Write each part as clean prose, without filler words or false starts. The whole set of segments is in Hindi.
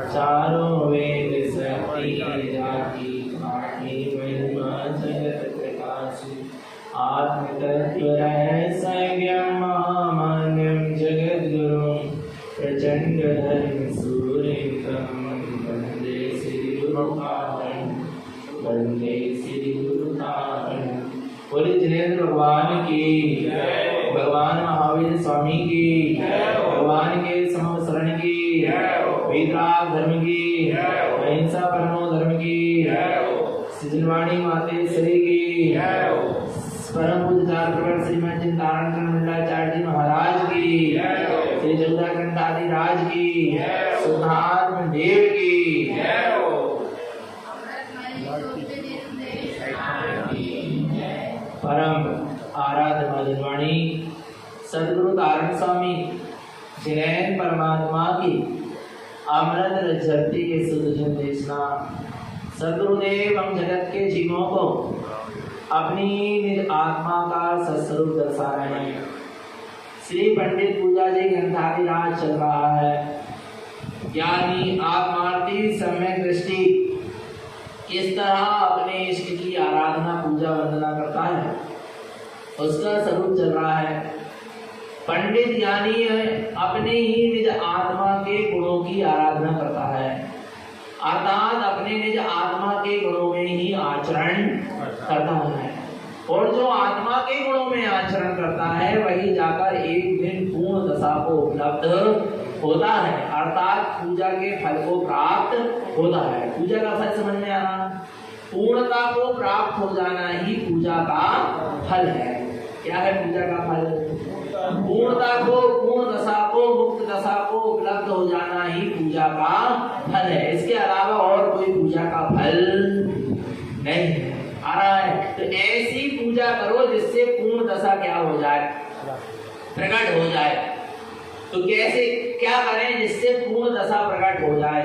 चारों वेद शक्ति जाति पाठी महिमा जगत प्रकाशी आत्म तत्व रहस्यज्ञम महामान्यम जगत गुरु प्रचंड धर्म सूर्यकम वंदे श्री गुरुपारण वंदे श्री गुरुपारण। बोले जिनेंद्र भगवान की, भगवान महावीर स्वामी की, भगवान के समस्त शरण की, वेदराग धर्म की, अहिंसा परमो धर्म की, सिजनवाणी मातेश्वरी की, परम पूज्य चार प्रवर श्रीमद चिंतारण मंडलाचार्य जी महाराज की, श्री जगदानंद आदि राज की, सुधात्म देव की, परम आराध्य भजनवाणी सदगुरु तारण स्वामी जिनैन परमात्मा की अमृत झरती के सुदर्शन देशना। सदगुरुदेव हम जगत के जीवों को अपनी निज आत्मा का सस्वरूप दर्शा रहे हैं। श्री पंडित पूजा जी ग्रंथादिराज चल रहा है। ज्ञानी आत्मार्थी सम्यक दृष्टि किस तरह अपने इष्ट की आराधना पूजा वंदना करता है, उसका स्वरूप चल रहा है। पंडित ज्ञानी अपने ही निज आत्मा के गुणों की आराधना करता है, अर्थात अपने निज आत्मा के गुणों में ही आचरण करता है। और जो आत्मा के गुणों में आचरण करता है वही जाकर एक दिन पूर्ण दशा को उपलब्ध होता है, अर्थात पूजा के फल को प्राप्त होता है। पूजा का फल समझ में आना, पूर्णता को प्राप्त हो जाना ही पूजा का फल है। क्या है पूजा का फल? पूर्णता को, पूर्ण दशा को, मुक्त दशा को उपलब्ध हो जाना ही पूजा का फल है। इसके अलावा और कोई पूजा का फल नहीं है। आ रहा है तो ऐसी पूजा करो जिससे पूर्ण दशा क्या हो जाए, प्रकट हो जाए। तो कैसे क्या करें जिससे पूर्ण दशा प्रकट हो जाए,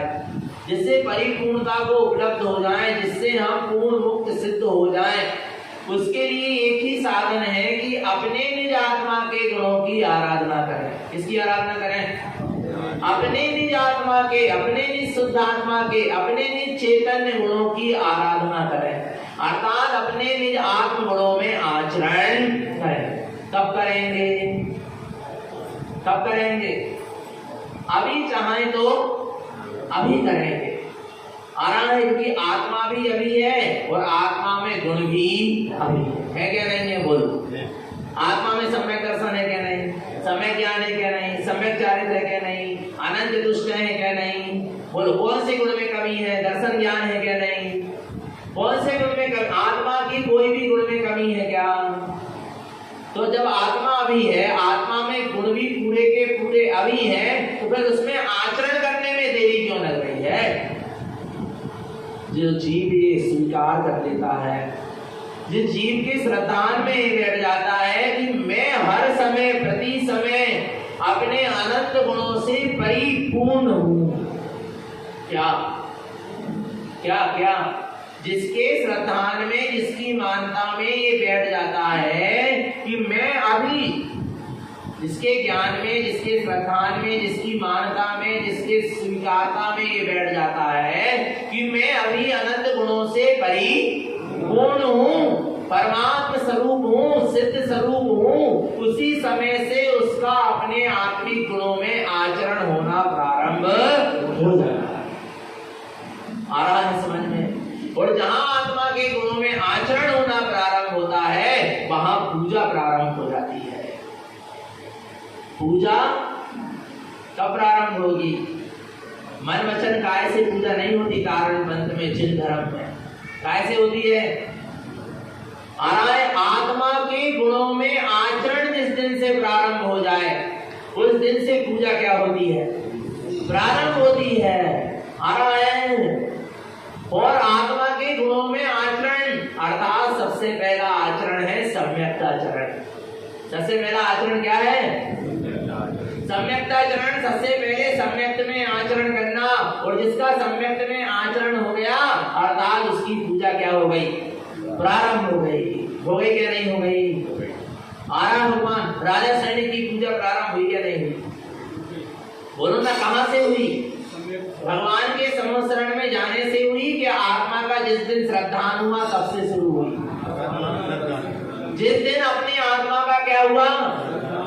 जिससे परिपूर्णता को उपलब्ध हो जाए, जिससे हम पूर्ण मुक्त सिद्ध हो जाए। उसके लिए एक ही साधन है कि अपने निज आत्मा के गुणों की आराधना करें। किसकी आराधना करें? अपने निज आत्मा के, अपने निज शुद्ध आत्मा के, अपने निज चैतन्य गुणों की आराधना करें, अर्थात अपने निज आत्म गुणों में आचरण करें। कब करेंगे? कब करेंगे? अभी चाहें तो अभी करेंगे। आ रहा है क्योंकि आत्मा भी अभी है और आत्मा में गुण भी अभी है क्या नहीं है? बोलो। आत्मा में सम्यक दर्शन है क्या नहीं? सम्यक ज्ञान है क्या नहीं? सम्यक चारित्र है क्या नहीं? अनंत तुष्ट है क्या नहीं? बोलो। कौन से गुण में कमी है? दर्शन ज्ञान है क्या नहीं? कौन से गुण में कमी? आत्मा की कोई भी गुण में कमी है क्या? तो जब आत्मा अभी है, आत्मा में गुण भी पूरे के पूरे अभी हैं, तो फिर उसमें आचरण करने में देरी क्यों लग रही है? जो जीव ये स्वीकार कर लेता है, जिस जीव के श्रद्धान में बैठ जाता है कि मैं हर समय प्रति समय अपने अनंत गुणों से परिपूर्ण हूं। क्या क्या क्या? जिसके श्रद्धान में, जिसकी मानता में ये बैठ जाता है कि मैं अभी, जिसके ज्ञान में, जिसके श्रद्धान में, जिसकी मानता में, जिसके स्वीकारता में ये बैठ जाता है कि मैं अभी अनंत गुणों से परिपूर्ण हूँ, परमात्म स्वरूप हूँ, सिद्ध स्वरूप हूँ, उसी समय से उसका अपने आत्मिक गुणों में आचरण होना प्रारंभ हो जाता है। आ रहा है समझ में? और जहां आत्मा के गुणों में आचरण होना प्रारंभ होता है वहां पूजा प्रारंभ हो जाती है। पूजा कब प्रारंभ होगी? मन वचन काय से पूजा नहीं होती। कारण पंथ में, चिन्ह धर्म में काय से होती है? आ रहा है आत्मा के गुणों में आचरण जिस दिन से प्रारंभ हो जाए उस दिन से पूजा क्या होती है? प्रारंभ होती है। आ रहा है। और आत्मा के गुणों में आचरण, अर्थात सबसे पहला आचरण है सम्यक्ताचरण। सबसे पहला आचरण क्या है? सम्यक्ता चरण सबसे पहले सम्यक्त में आचरण करना, और जिसका सम्यक्त में आचरण हो गया अर्थात उसकी पूजा क्या हो गई, प्रारंभ हो गई। हो गई क्या नहीं हो गई? आराम भगवान राजा सैनिक की पूजा प्रारंभ हुई क्या नहीं हुई? बोलो ना, कहां से हुई? भगवान के समोसरण में जाने से हुई कि आत्मा का जिस दिन श्रद्धान हुआ तब से शुरू हुई? जिस दिन अपनी आत्मा का क्या हुआ,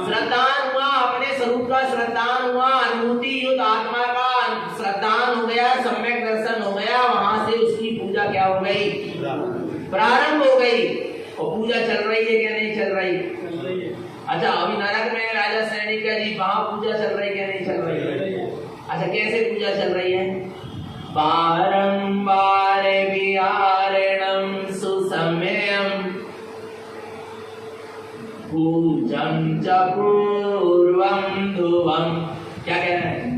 श्रद्धान हुआ, अपने स्वरूप का श्रद्धान हुआ, अनुभूति युक्त आत्मा का श्रद्धान हो गया, सम्यक दर्शन हो गया, वहां से उसकी पूजा क्या हो गई, प्रारंभ हो गई। और पूजा चल रही है क्या नहीं चल रही? अच्छा, अभी नरक में राजा सैनिक का जी, वहां पूजा चल रही है क्या नहीं चल रही है? अच्छा, कैसे पूजा चल रही है? बारंबार विहारिणं सुसमयं पूजं च पूर्वं ध्रुवं। क्या कह रहे हैं?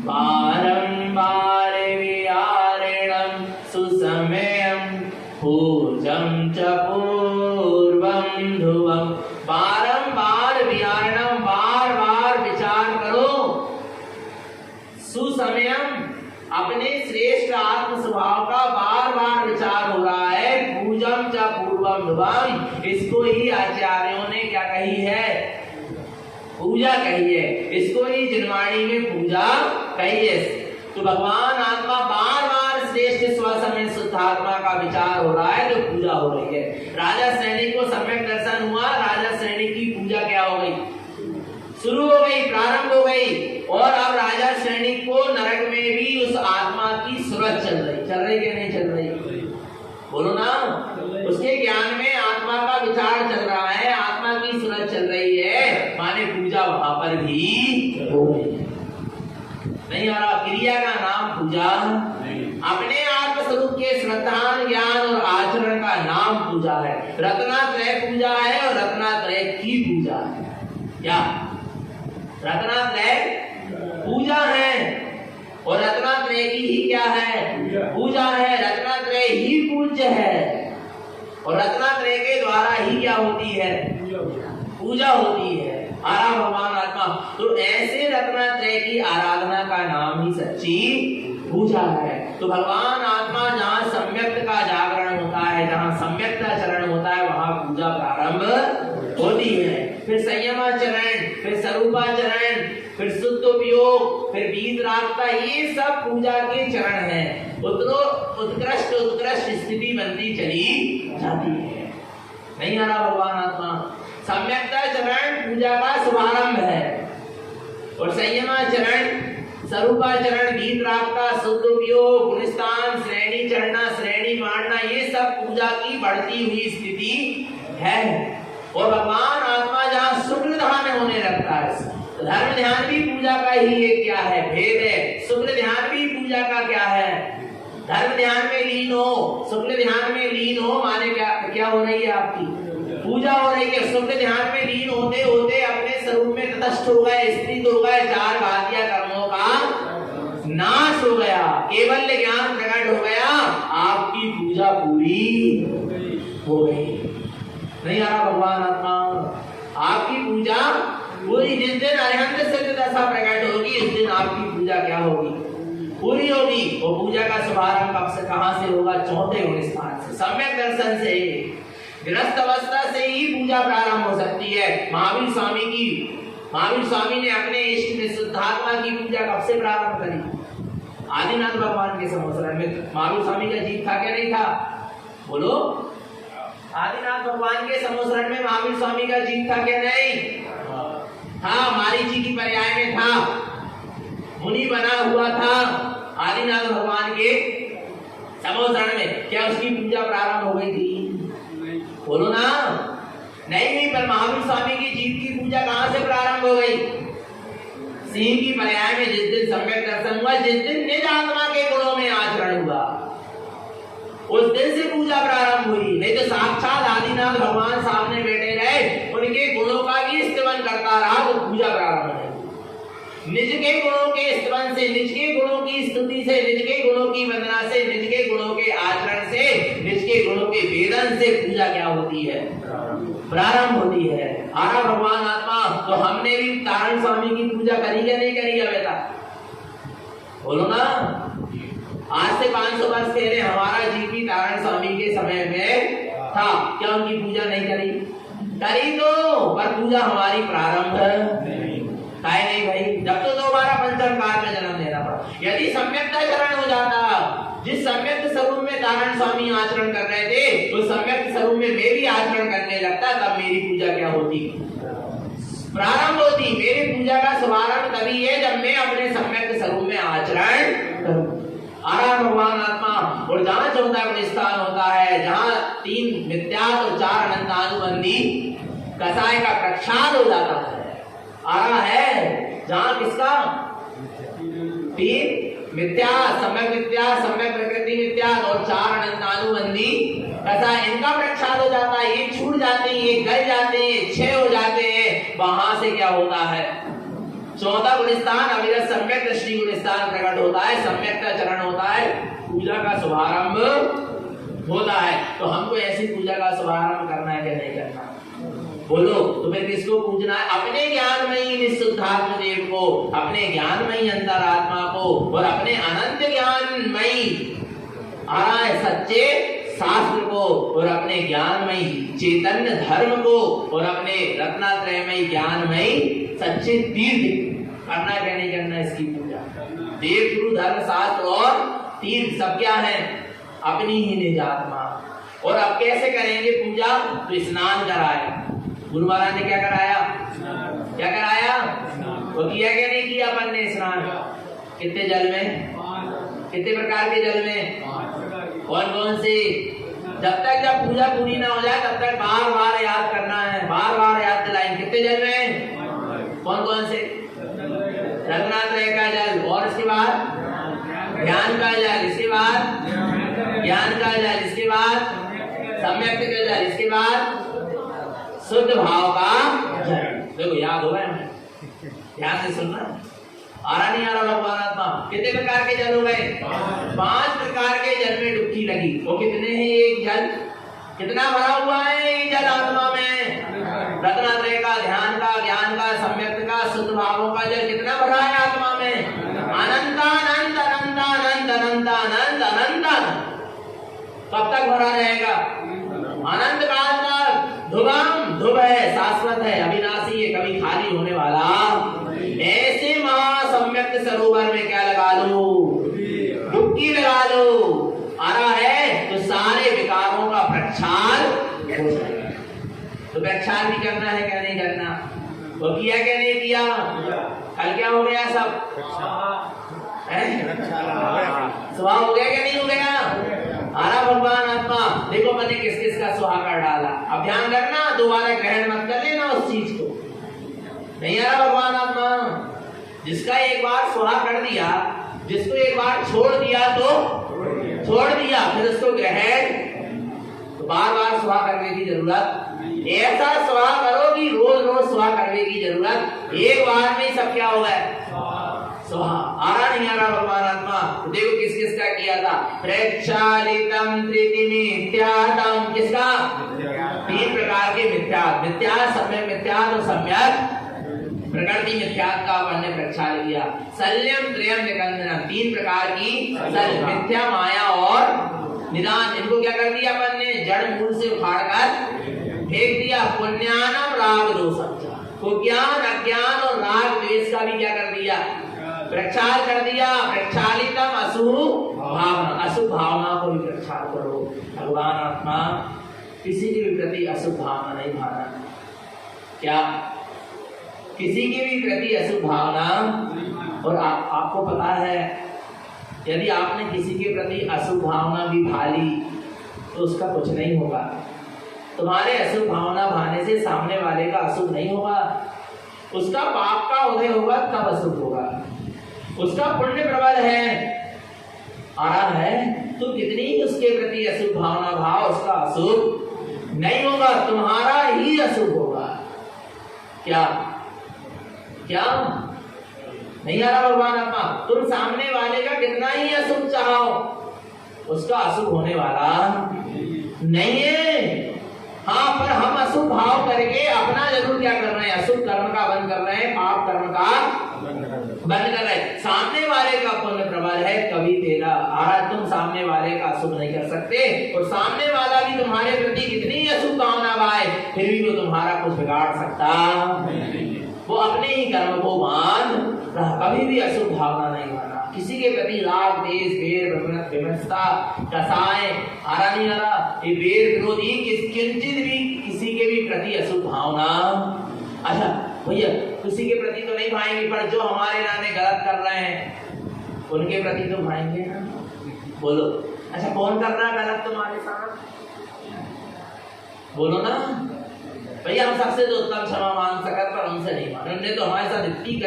बारंबार विहारिणं सुसमयं पूजं च पूर्वं ध्रुवं। बारंबार विहारिणं, बार बार विचार करो, सुसमयम अपने श्रेष्ठ आत्म स्वभाव का बार बार विचार हो रहा है। पूजम च पूर्वम ध्रुवम, इसको ही आचार्यों ने क्या कही है, पूजा कही है। इसको ही जिनवाणी में पूजा कही है। तो भगवान आत्मा बार बार श्रेष्ठ स्वसमय शुद्ध आत्मा का विचार हो रहा है, तो पूजा हो रही है। राजा सैनिक को सम्यक दर्शन हुआ, राजा सैनिक की पूजा क्या हो गई, शुरू हो गई, प्रारंभ हो गई। और अब राजा सैनिक को नरक में भी उस आत्मा की सूरत चल रही क्या नहीं चल रही? बोलो ना, उसके ज्ञान में आत्मा का विचार चल रहा है, आत्मा की सूरत चल रही है, माने पूजा वहां पर भी हो रही है। नहीं आ रहा? क्रिया का नाम पूजा, अपने आत्म स्वरूप के श्रद्धान ज्ञान और आचरण का नाम पूजा है। रत्नात्रय पूजा है और रत्नात्रय की पूजा है। क्या रत्नात्रय पूजा है और रत्नात्रय की ही क्या है, पूजा है। रत्नात्रय ही पूज्य है और रत्नात्रय के द्वारा ही क्या होती है, पूजा होती है। आराम भगवान आत्मा, तो ऐसे रत्नात्रय की आराधना का नाम ही सच्ची पूजा है। तो भगवान आत्मा जहाँ सम्यक्त का जागरण होता है, जहाँ सम्यक्ता चरण होता है, वहां पूजा प्रारंभ होती है। फिर संयमाचरण, फिर स्वरूपाचरण, फिर शुद्ध उपयोग, फिर वीतरागता, ये सब पूजा के चरण हैं। उत्कृष्ट उत्कृष्ट स्थिति बनती चली जाती है। नहीं आ रहा भगवान आत्मा? सम्यक्ता चरण पूजा का शुभारंभ है और संयमाचरण, स्वरूपाचरण, वीतरागता, शुद्ध उपयोग, गुणस्थान, श्रेणी चढ़ना, श्रेणी मारना, ये सब पूजा की बढ़ती हुई स्थिति है। और भगवान आत्मा जहाँ शुक्ल ध्यान होने लगता है, धर्म ध्यान भी पूजा का ही एक क्या है, भेद है। शुक्ल ध्यान भी पूजा का क्या है, धर्म ध्यान में लीन हो, शुक्ल ध्यान में लीन हो, माने क्या हो रही है, आपकी पूजा हो रही है। शुक्ल ध्यान में लीन होते होते अपने स्वरूप में तटस्थ हो गए, स्थित हो गए, चार घातिया कर्मों का नाश हो गया, केवल ज्ञान प्रकट हो गया, आपकी पूजा पूरी हो गई। नहीं आ रहा भगवान आत्मा? आपकी पूजा पूरी, जिस दिन अरिहंत सिद्ध दशा प्रकट होगी, उस दिन आपकी पूजा क्या होगी, पूरी होगी। और पूजा का शुभारंभ कब से, कहां से होगा? चौथे गुणस्थान से, सम्यक दर्शन से, गृहस्थ अवस्था से ही पूजा प्रारंभ हो सकती है। महावीर स्वामी ने अपने इष्ट में शुद्धात्मा की पूजा कब से प्रारंभ करी? आदिनाथ भगवान के समोसरण में। महावीर स्वामी का जीव था क्या नहीं था? बोलो, आदिनाथ भगवान के समोसरण में महावीर स्वामी का जीव था क्या नहीं? हाँ, मारीची की पर्याय में था, मुनि बना हुआ था आदिनाथ भगवान के समोसरण में। क्या उसकी पूजा प्रारंभ हो गई थी? बोलो ना, नहीं, पर महावीर स्वामी की जीव की पूजा कहां से प्रारंभ हो गई? सिंह की पर्याय में जिस दिन सम्यक दर्शन हुआ, जिस दिन निज आत्मा के गुणों में आचरण हुआ, उस दिन से पूजा प्रारंभ हुई। नहीं तो साक्षात आदिनाथ भगवान सामने बैठे रहे, उनके गुणों का भी स्तवन करता रहा, तो पूजा प्रारंभ नहीं। निज के गुणों के स्तवन से, निज के गुणों की स्तुति से, निज के गुणों की वंदना से, निज के गुणों के आचरण से, निज के गुणों के वेदन से पूजा क्या होती है? प्रारंभ होती है। आरा भगवान आत्मा, तो हमने भी तारण स्वामी की पूजा करी या नहीं करी? बेटा बोलो ना। आज से 500 वर्ष पहले हमारा जीपी तारण स्वामी के समय में था, क्या उनकी पूजा नहीं करी? करी तो, पर पूजा हमारी प्रारंभ है नहीं भाई। जब तो दोबारा पंचम काल में जन्म लेना पड़ा। यदि सम्यक्ता चरण हो जाता, जिस सम्यक्त स्वरूप में तारण स्वामी आचरण कर रहे थे, उस सम्यक्त स्वरूप में मैं भी आचरण करने लगता, तब मेरी पूजा क्या होती? प्रारंभ होती। मेरी पूजा का शुभारंभ तभी है जब मैं अपने सम्यक्त स्वरूप में आचरण करूं। आरा भगवान आत्मा, और जहाँ 14 गुण स्थान होता है, जहाँ 3 मिथ्यात् और 4 अनंतानुबंधी कसाय का प्रक्षाल हो जाता है। आरा है जहाँ किसका? 3 मिथ्या, सम्यक मिथ्या, सम्यक प्रकृति मिथ्या और 4 अनंतानुबंधी कसाय, इनका प्रक्षाल हो जाता है। ये छूट जाते हैं, ये गल जाते हैं, क्षय हो जाते हैं। वहां से क्या होता है? 14 गुण स्थान अविरत सम्यक दृष्टि गुण स्थान प्रकट होता है, सम्यक का चरण होता है, पूजा का शुभारंभ होता है। तो हमको ऐसी पूजा का शुभारंभ करना है कि नहीं करना? बोलो। तो फिर किसको पूजना है? अपने ज्ञानमयी निःशुद्धात्म देव को, अपने ज्ञानमयी अंतरात्मा को, और अपने अनंत ज्ञानमयी आरा है सच्चे शास्त्र को, और अपने ज्ञानमयी चैतन्य धर्म को, और अपने रत्नात्रयमयी ज्ञानमयी सच्चे तीर्थ करना क्या नहीं करना? इसकी पूजा। देव गुरु धर्म शास्त्र और तीर्थ सब क्या है? अपनी ही निज आत्मा। और अब कैसे करेंगे पूजा? तो स्नान कराया गुरु महाराज ने। क्या कराया? क्या कराया? वो किया क्या नहीं किया अपन ने स्नान? कितने जल में? कितने प्रकार के जल में? कौन कौन से? जब पूजा पूरी ना हो जाए तब तक बार बार याद करना है, बार बार याद दिलाएंगे। कितने जल में? कौन कौन से? रत्नात्रय का जल, और इसके बाद ज्ञान का जल, इसके बाद ज्ञान का जल, इसके बाद सम्यक का जल, इसके बाद शुद्ध भाव का जल। देखो याद हो गया, ध्यान से सुनना। आ रहा नहीं आ रहा भगवान आत्मा? कितने प्रकार के जल हो गए? 5 प्रकार के जल में डुबकी लगी। वो कितने हैं? एक जल कितना भरा हुआ है ये जल आत्मा में? रत्नात्रय का, ध्यान का, ज्ञान का, सम्यक का, शुद्ध भावों का जल कितना भरा है आत्मा में? अनंतानंत अनंतानंत अनंतानंत अनंतानंत। कब तक भरा रहेगा? अनंत काल तक। ध्रुवम, ध्रुव है, शाश्वत है, अविनाशी है, कभी खाली होने वाला। ऐसे महासम्यक सरोवर में क्या लगा लो? डुबकी लगा लो। आ रहा है तो सारे विकारों का प्रक्षाल हो जाएगा। तो प्रक्षाल भी करना है क्या नहीं करना? वो किया क्या नहीं किया? कल क्या हो गया? सब स्वभाव हो गया क्या नहीं हो गया? आरा भगवान आत्मा, देखो मैंने किस किस का सुहा कर डाला। अब ध्यान करना, दोबारा ग्रहण मत कर लेना उस चीज को। नहीं आ रहा भगवान आत्मा? जिसका एक बार सुहा कर दिया, जिसको एक बार छोड़ दिया तो छोड़ दिया, फिर उसको ग्रहण तो बार बार सुहा करने की जरूरत। ऐसा सुहा करो कि रोज रोज सुहा करने की जरूरत। एक बार में सब क्या होगा? सुहा। आ रहा नहीं आ रहा भगवान आत्मा? तो देखो किस किस का किया था। प्रक्षालितम त्रिमिथ्यातम, किसका? 3 प्रकार के मिथ्या, मिथ्या, सम्यक मिथ्या और सम्यक प्रकृति मिथ्यात का अपन ने प्रक्षाल किया। शल्यम त्रयम निकंदनम, 3 प्रकार की सल, मिथ्या, माया और निदान, इनको क्या कर दिया अपन ने? जड़ मूल से उखाड़ कर फेंक दिया। पुण्यानम राग दोषम, को ज्ञान, अज्ञान और राग द्वेष का भी क्या कर दिया? प्रक्षाल कर दिया। प्रक्षालितम अशुभ भावना, अशुभ भावना को भी प्रक्षाल करो। भगवान आत्मा, किसी के भी प्रति अशुभ भावना नहीं भावना। क्या? किसी की भी प्रति अशुभ भावना। और आपको पता है, यदि आपने किसी के प्रति अशुभ भावना भी भाली तो उसका कुछ नहीं होगा। तुम्हारे अशुभ भावना भाने से सामने वाले का अशुभ नहीं होगा, उसका पाप का उदय होगा, तब अशुभ होगा। उसका पुण्य प्रबल है, आ रहा है तो कितनी उसके प्रति अशुभ भावना भाव, उसका अशुभ नहीं होगा, तुम्हारा ही अशुभ होगा। क्या? क्या? नहीं आ रहा भगवान आत्मा, तुम सामने वाले का कितना ही अशुभ चाहो, उसका अशुभ होने वाला नहीं है। हाँ, पर हम अशुभ भाव करके अपना जरूर क्या कर रहे हैं, अशुभ कर्म का बंद कर रहे हैं, पाप कर्म का बंद कर रहे हैं। सामने वाले का पुण्य प्रबल है, कभी तेरा आरा तुम सामने वाले का अशुभ नहीं कर सकते, और सामने वाला भी तुम्हारे प्रति कितनी अशुभ कामना बाए, फिर भी वो तुम्हारा कुछ बिगाड़ सकता, वो अपने ही कर्म को मान रहा, कभी भी अशुभ भावना नहीं माना। किसी के प्रति राग, देश, वेर, विमर्शता, कसाय आरा नहीं आ रहा, ये वेर विरोधी किंचित भी किसी के भी प्रति अशुभ भावना। अच्छा भैया, किसी के प्रति तो नहीं भाएंगे, पर जो हमारे नाते गलत कर रहे हैं उनके प्रति तो भाएंगे ना, बोलो। अच्छा, कौन कर रहा है गलत तुम्हारे साथ, बोलो ना भैया। हम सबसे तो उत्तम क्षमा मांग सकते, पर उनसे नहीं मांग, उन्होंने तो हमारे साथ इतनी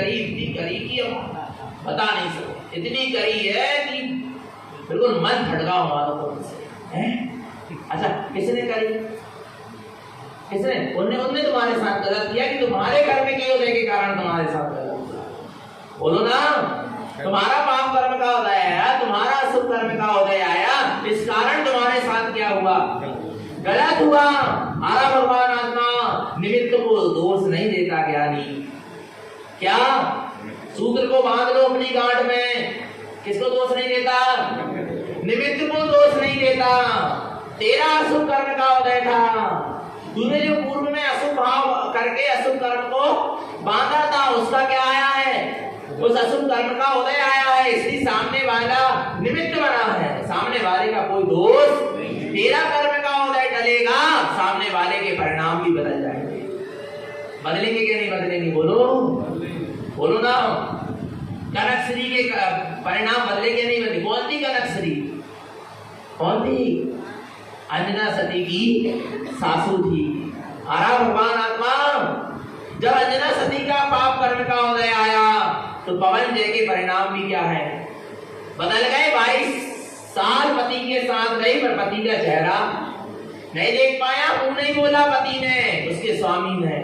करी कि हम बता नहीं सकते, इतनी करी है कि बिल्कुल मन भटका हमारा तो उनसे। अच्छा, किसने करी, किसने? उनने तुम्हारे साथ गलत किया कि तुम्हारे कर्म के उदय के कारण तुम्हारे साथ गलत किया, बोलो ना। तुम्हारा पाप कर्म का उदय आया, तुम्हारा शुभ कर्म का उदय आया, इस कारण तुम्हारे साथ क्या हुआ, गलत हुआ। आरा भगवान आत्मा निमित्त को दोष नहीं देता ज्ञानी। क्या सूत्र को बांध लो अपनी गांठ में, किसको दोष नहीं देता, निमित्त को दोष नहीं देता। तेरा अशुभ कर्म का उदय था, तूने जो पूर्व में अशुभ भाव करके अशुभ कर्म को बांधा था, उसका क्या आया है, उस अशुभ कर्म का उदय आया है, इसलिए सामने वाला निमित्त बना है, सामने वाले का कोई दोष। तेरा कर्म का उदय टलेगा, सामने वाले के परिणाम भी बदल जाएंगे। बदलेंगे क्या नहीं बदलेंगे, बोलो बोलो ना। कनकश्री के परिणाम बदले क्या नहीं बदले? कौन थी कनकश्री, कौन थी? अंजना सती की सासू थी। आरा भगवान आत्मा, जब अंजना सती का पाप कर्म का उदय आया तो पवन जय के परिणाम भी क्या है, बदल गए। 22 साल पति के साथ रही, पर पति का चेहरा नहीं देख पाया, वो नहीं बोला पति ने, उसके स्वामी ने,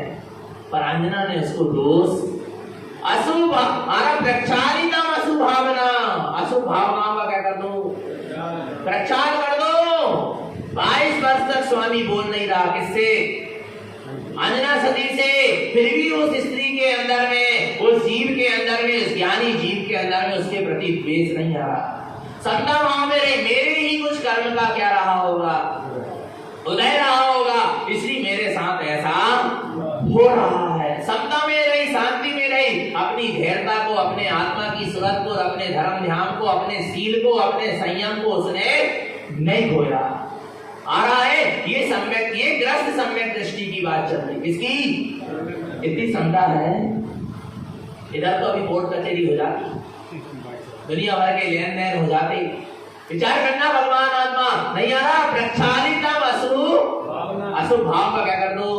पर अंजना ने उसको दोष अशुभ आरा प्रक्षालितम अशुभ भावना, अशुभ भावनाओं का क्या कर दो, प्रक्षाल कर दो। 22 वर्ष तक स्वामी बोल नहीं रहा, किससे, अंजना सती से, फिर भी उस स्त्री के अंदर में, उस जीव के अंदर में, उस ज्ञानी जीव के अंदर में उसके प्रति द्वेष नहीं आ रहा। समता भाव में रहे, मेरे ही कुछ कर्म का क्या रहा होगा, उदय रहा होगा, इसलिए मेरे साथ ऐसा हो रहा है। समता में रही, शांति में रही, अपनी धैर्यता को, अपने आत्मा की सूरत को, अपने धर्म ध्यान को, अपने शील को, अपने संयम को उसने नहीं खोया। आ रहा है ये सम्यक, ये ग्रस्त सम्यक दृष्टि की बात चल रही, किसकी, इतनी क्षमता है। इधर तो अभी कोर्ट कचहरी हो जाती, दुनिया भर के लेन देन हो जाते। विचार करना भगवान आत्मा नहीं आ रहा, प्रक्षालित अशुभ भाव का क्या कर दो,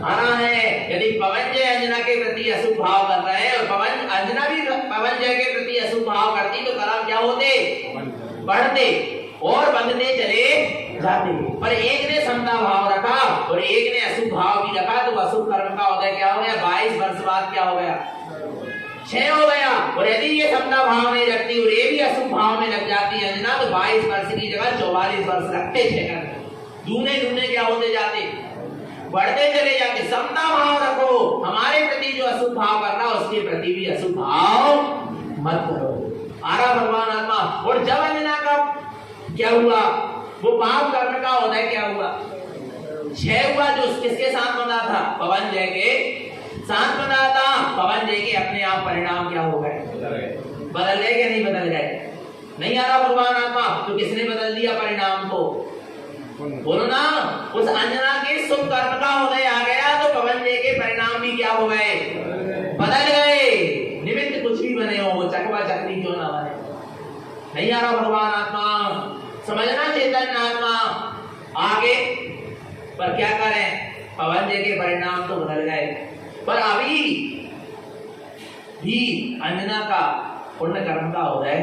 आना है। यदि पवन जय अंजना के प्रति अशुभ भाव कर रहे हैं और पवन अंजना भी पवन जय के प्रति अशुभ भाव करती, तो कर्म क्या होते, बढ़ते और बंधते चले जाते। पर एक ने समता भाव रखा और एक ने अशुभ भाव भी रखा, तो अशुभ कर्म का उदय क्या हो गया, 22 वर्ष बाद क्या हो गया, 6 हो गया। और यदि ये समता भाव नहीं रखती और ये भी अशुभ भाव में लग जाती अंजना, तो 22 वर्ष की जगह 44 वर्ष रखते, 6 दूने दूने क्या होते जाते, बढ़ते चले जाते। समता भाव रखो, हमारे प्रति जो अशुभ भाव कर रहा उसके प्रति भी अशुभ भाव मत करो। आरा भगवान आत्मा। और जब अंजना का क्या हुआ, वो पाप कर्म का उदय क्या हुआ, 6 हुआ, जो किसके साथ बना था, पवन जय के साथ बना था। पवन जय के अपने आप परिणाम क्या हो गए, बदल गए क्या नहीं बदल गए, नहीं आ रहा भगवान आत्मा। तो किसने बदल दिया परिणाम को, बोलो ना। उस अंजना के शुभ कर्म का उदय आ गया, तो पवन जय के परिणाम भी क्या हो गए, बदल गए। निमित्त कुछ भी बने हो, वो चकवा चकरी क्यों ना बने, नहीं आ रहा भगवान आत्मा। समझना चेतन आत्मा आगे, पर क्या करें, पवन जय के परिणाम तो बदल गए, पर अभी भी अंजना का पुण्य कर्म का उदय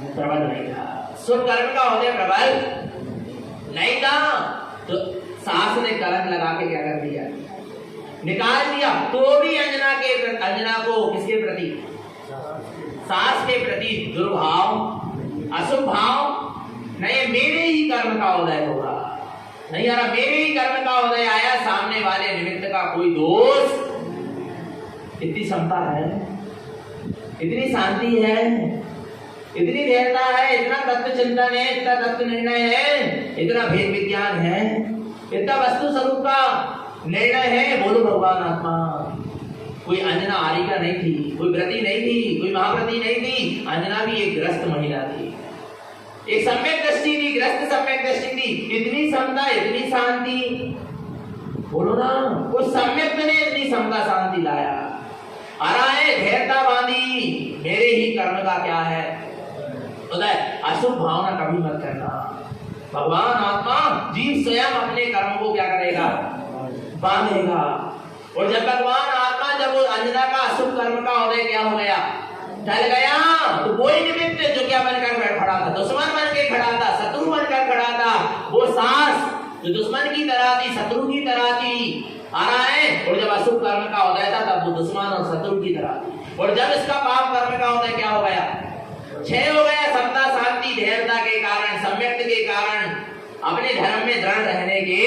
प्रबल नहीं था, शुभ कर्म का उदय प्रबल नहीं था। तो सास ने कलंक लगा के क्या कर दिया, निकाल दिया। तो भी अंजना को किसके प्रति, सास के प्रति दुर्भाव, अशुभ भाव, नहीं मेरे ही कर्म का उदय होगा, नहीं यार मेरे ही कर्म का उदय आया, सामने वाले निमित्त का कोई दोष, इतनी क्षमता है, इतनी शांति है, इतनी धैर्यता है, इतना तत्व चिंतन है, इतना तत्व निर्णय है, इतना भेद विज्ञान है, इतना वस्तु स्वरूप का निर्णय है। बोलो भगवान आत्मा। कोई अंजना आरिका नहीं थी, कोई व्रती नहीं थी, कोई महाव्रती नहीं थी, अंजना भी एक ग्रस्त महिला थी, एक सम्यक दृष्टि थी, ग्रस्त सम्यक दृष्टि थी, इतनी क्षमता, इतनी शांति। बोलो ना, उस सम्यक ने इतनी क्षमता शांति लाया। आ रहा है धैर्यता बांधी, मेरे ही कर्म का क्या है उदय। अशुभ भावना कभी मत करना। भगवान आत्मा जीव स्वयं अपने कर्म को क्या करेगा, बांधेगा। और जब भगवान आत्मा, जब वो अंजना का अशुभ कर्म का उदय क्या हो गया, टल गया, तो कोई निमित्त जो क्या बनकर खड़ा था, दुश्मन बन के खड़ा था, शत्रु बनकर खड़ा था, वो सास जो दुश्मन की तरह थी, शत्रु की तरह थी, आ रहा है। और जब अशुभ कर्म का उदय था तब वो दुश्मन और शत्रु की तरह थी। और जब इसका पाप कर्म का उदय क्या हो गया, क्षय हो गया। समता, शांति, धैर्यता के कारण, सम्यक्त के कारण, अपने धर्म में दृढ़ रहने के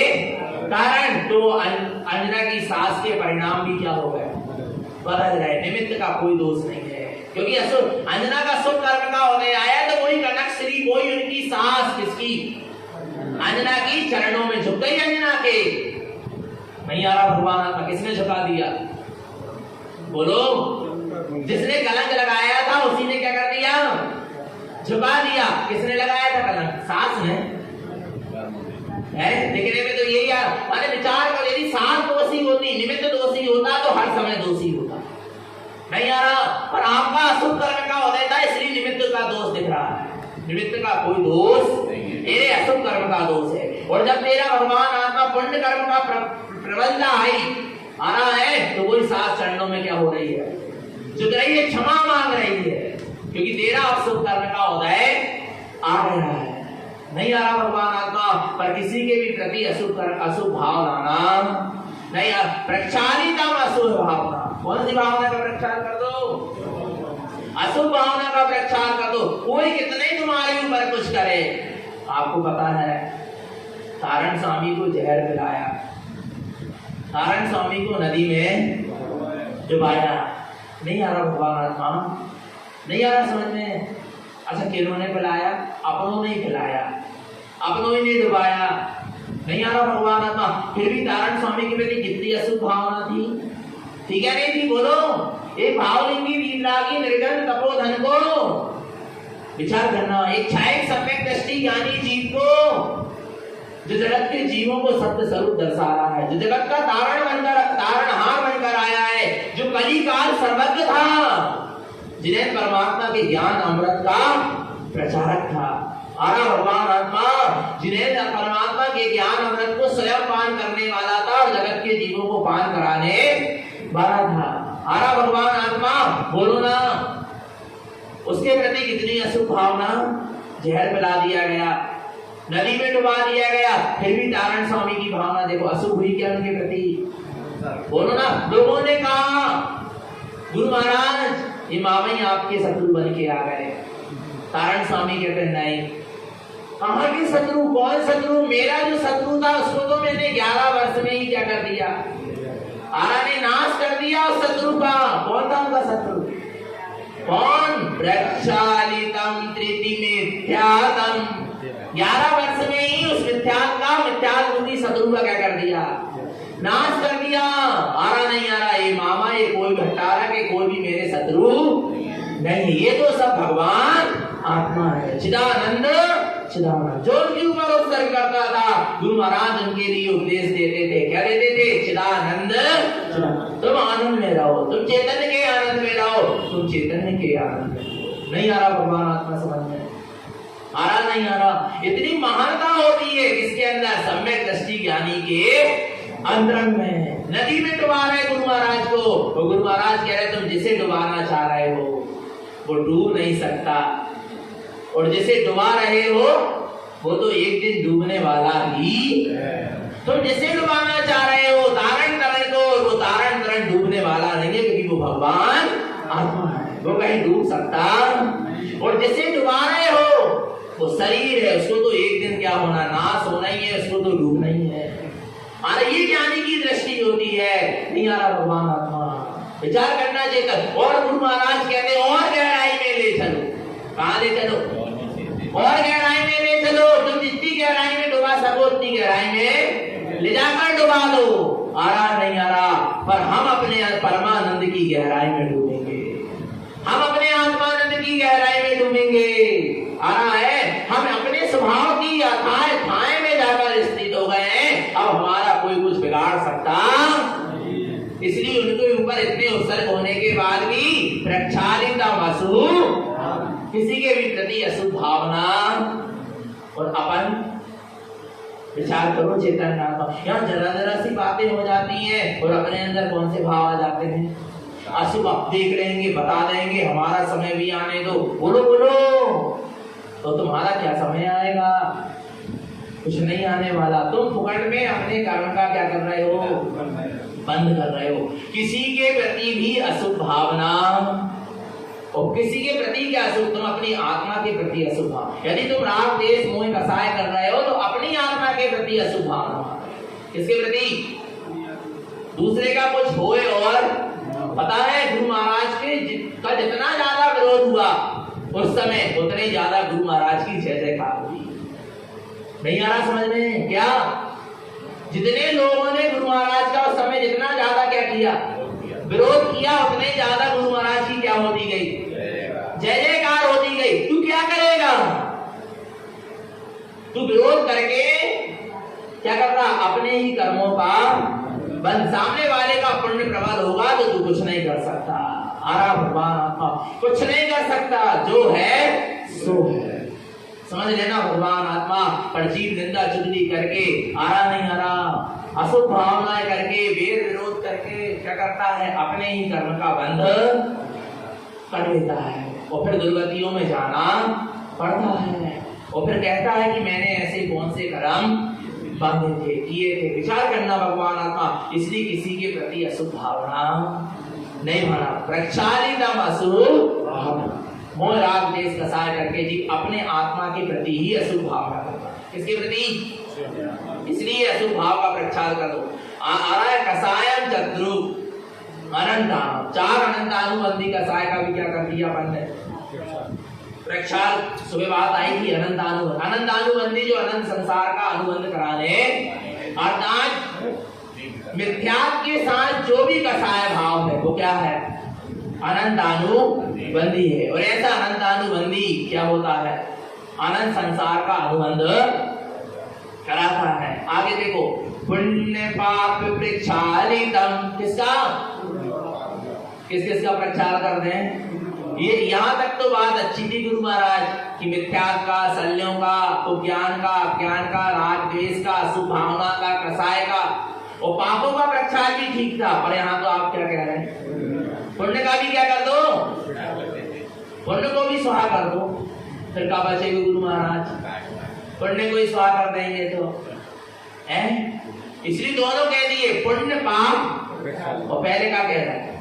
कारण, तो अंजना की सास के परिणाम भी क्या हो गए, बदल गए। निमित्त का कोई दोष नहीं है, क्योंकि अशुभ अंजना का शुभ कर्म का उदय आया, तो वही कनक श्री, वही उनकी सास, किसकी, अंजना की चरणों में झुक गई। अंजना के नहीं आ रहा भगवान आत्मा, किसने झुका दिया, बोलो। जिसने कलंक लगाया था उसी ने क्या कर दिया, झुका दिया। किसने लगाया था कलंक, सास ने है। देखने में तो यही यार, माने विचार कर, यदि सास दोषी होती, निमित्त दोषी होता, तो हर समय दोषी होता। नहीं आ रहा, पर आपका अशुभ कर्म का उदय था, इसलिए निमित्त का दोष दिख रहा है। निमित्त का कोई दोष तेरे अशुभ कर्म का दोष है। और जब तेरा भगवान आत्मा पुण्य कर्म का प्रबलता आई आ रहा है, तो वही सास चरणों में क्या हो रही है, झुक रही है, क्षमा मांग रही है, क्योंकि तेरा अशुभ कर्म का उदय आ गया है। नहीं आ रहा भगवान आत्मा, पर किसी के भी प्रति अशुभ भाव लाना नहीं। प्रक्षालितम अशुभ भावना, कौन सी भावना का प्रक्षाल कर दो, अशुभ भावना का प्रक्षाल कर दो। कोई कितने तुम्हारे ऊपर कुछ करे, आपको पता है तारण स्वामी को जहर पिलाया, तारण स्वामी को नदी में डुबाया। नहीं आ रहा भगवान आत्मा, नहीं आ रहा समझ में। अच्छा किन्होंने पिलाया, अपनों ने पिलाया, अपनों ही ने डुबाया। नहीं आ रहा भगवान आत्मा, फिर भी तारण स्वामी के प्रति कितनी अशुभ भावना थी, ठीक है नहीं थी, बोलो। एक भावलिंगी वीतरागी निर्गन तपोधन को विचार करना, एक छायक सम्यक दृष्टि ज्ञानी जीव को, जो जगत के जीवों को सत्य स्वरूप दर्शा रहा है, जो जगत का तारणहार बनकर आया है, जो कलिकाल सर्वज्ञ था, जिन्हें परमात्मा के ज्ञान अमृत का प्रचारक था। आरा भगवान आत्मा, जिन्हें परमात्मा के ज्ञान अमृत को स्वयं पान करने वाला था और जगत के जीवों को पान कराने वाला था। आरा भगवान आत्मा, बोलो ना, उसके प्रति कितनी अशुभ भावना, जहर पिला दिया गया, नदी में डुबा दिया गया, फिर भी तारण स्वामी की भावना देखो अशुभ हुई क्या उनके प्रति, बोलो ना। लोगों ने कहा गुरु महाराज ये मामा ही आपके शत्रु बन के आ गए। तारण स्वामी कहते नहीं, कहाँ के शत्रु, कौन शत्रु, मेरा जो शत्रु था उसको तो मैंने 11 वर्ष में ही क्या कर दिया, आरा ने नाश कर दिया उस शत्रु का। कौन था उनका शत्रु, कौन, प्रक्षालितम त्रिति मिथ्यातम, 11 वर्ष में ही उस मिथ्यात्मूर्ति शत्रु का क्या कर दिया, नाश कर दिया। आ रहा नहीं आ रहा, ये मामा ये कोई घटारा के कोई भी मेरे शत्रु नहीं, ये तो सब भगवान आत्मा है, चिदानंद चिदानंद, जो उनके ऊपर उत्सर्ग करता था। गुरु महाराज उनके लिए उपदेश देते थे, क्या देते थे, चिदानंद, तुम आनंद में रहो, तुम चैतन्य के आनंद में रहो, तुम चैतन्य के आनंद में। नहीं आ रहा भगवान आत्मा समझ में, आ रहा नहीं आ रहा। इतनी महानता होती है किसके अंदर, सम्यक दृष्टि ज्ञानी के अंतरंग में। नदी में डुबा रहे गुरु महाराज को, तो गुरु महाराज कह रहे तुम जिसे डुबाना चाह रहे हो वो डूब नहीं सकता, और जिसे डुबा रहे हो वो तो एक दिन डूबने वाला ही। तुम जिसे डुबाना चाह रहे हो तारण तरण को, वो तारण तरण डूबने वाला नहीं है, क्योंकि वो भगवान आत्मा है, वो कहीं डूब सकता। और जिसे डुबा रहे हो वो शरीर है, उसको तो एक दिन क्या होना, नाश होना ही है, उसको तो डूबना ही है। माना ये ज्ञानी की दृष्टि होती है। नहीं आ रहा भगवान आत्मा विचार करना चाहिए। और गुरु महाराज कहते और गहराई में ले चलो। कहाँ ले चलो? और गहराई में ले चलो। तुम जितनी गहराई में डुबा सको उतनी गहराई में ले जाकर डुबा दो। आ रहा नहीं आ रहा, पर हम अपने परमानंद की गहराई में डूबेंगे, हम अपने आत्मानंद की गहराई में डूबेंगे। आ रहा है, हम अपने स्वभाव की अथाह ठाए में जाकर स्थित हो गए हैं। अब हमारा कोई कुछ बिगाड़ सकता, इसलिए उनके ऊपर इतने उत्सर्ग होने के बाद भी प्रक्षालिता वसु, किसी के भी प्रति अशुभ भावना। और अपन विचार करो चेतन आत्मा, यहाँ जरा जरा सी बातें हो जाती हैं और अपने अंदर कौन से भाव आ जाते हैं। अशुभ आप देख लेंगे, बता देंगे, हमारा समय भी आने दो। बोलो बोलो, तो तुम्हारा क्या समय आएगा? कुछ नहीं आने वाला। तुम फुकट में अपने कर्म का क्या कर रहे हो? बंद कर रहे हो। किसी के प्रति भी अशुभ भावना, और किसी के प्रति क्या अशुभ, तुम अपनी आत्मा के प्रति अशुभ भाव। यदि तुम राग द्वेष मोह कसाय कर रहे हो तो अपनी आत्मा के प्रति अशुभ भावना। किसके प्रति? दूसरे का कुछ होए। और पता है गुरु महाराज के का जितना ज्यादा विरोध हुआ उस समय, उतने ज्यादा गुरु महाराज की जय जयकार हुई। नहीं आ रहा समझ में? क्या जितने लोगों ने गुरु महाराज का उस समय जितना ज्यादा क्या किया, विरोध किया, उतने ज्यादा गुरु महाराज की क्या होती गई? जय जयकार होती गई। तू क्या करेगा? तू विरोध करके क्या कर रहा? अपने ही कर्मों का बंद। सामने वाले का पुण्य प्रबल होगा तो तू कुछ नहीं कर सकता। आरा भगवान आत्मा कुछ नहीं कर सकता, जो है सो है। समझ लेना, भगवान आत्मा पर जीव निंदा चुगली करके, आरा नहीं आ रहा, अशुभ भावनाएं करके, वेद विरोध करके क्या करता है? अपने ही कर्म का बंध कर लेता है और फिर दुर्गतियों में जाना पड़ता है। और फिर कहता है कि मैंने ऐसे कौन से कर्म बांधे थे, किए थे। विचार करना भगवान आत्मा, इसलिए किसी के प्रति अशुभ भावना नहीं बना। प्रक्षालितम अशुभ भावना, मोह राग द्वेष कसाय करके जीव अपने आत्मा के प्रति ही अशुभ भावना करता है। किसके प्रति? इसलिए अशुभ भाव का प्रक्षाल कर दो। आ रहा है कसायम चतुर अनंतानु, 4 अनंतानुबंधी कसाय का भी क्या कर दिया अपन ने? प्रक्षाल। सुबह बात आई थी अनंतानुबंधी, जो अनंत संसार का अनुबंध कराने, अर्थात मिथ्या के साथ जो भी कसाय भाव है वो क्या है? अनंतानुबंधी है। और ऐसा अनंतानुबंधी क्या होता है? अनंत संसार का अनुबंध कराता है। आगे देखो, पुण्य पाप प्रक्षालितम, किसका? किस किसका प्रक्षाल कर दें? ये यहाँ तक तो बात अच्छी थी गुरु महाराज कि मिथ्या का, शल्यों का, उपज्ञान का, ज्ञान का, राग द्वेष का, अशुभ भावना का, कसाय का, और पापों का प्रक्षाल भी ठीक था। पर यहाँ तो आप क्या कह रहे हैं? पुण्य का भी क्या कर दो? पुण्य को भी स्वाहा कर दो। फिर क्या बचेगा गुरु महाराज? पुण्य को ही स्वाहा कर देंगे तो है। इसलिए दोनों कह दिए, पुण्य पाप। और पहले क्या कह रहा है?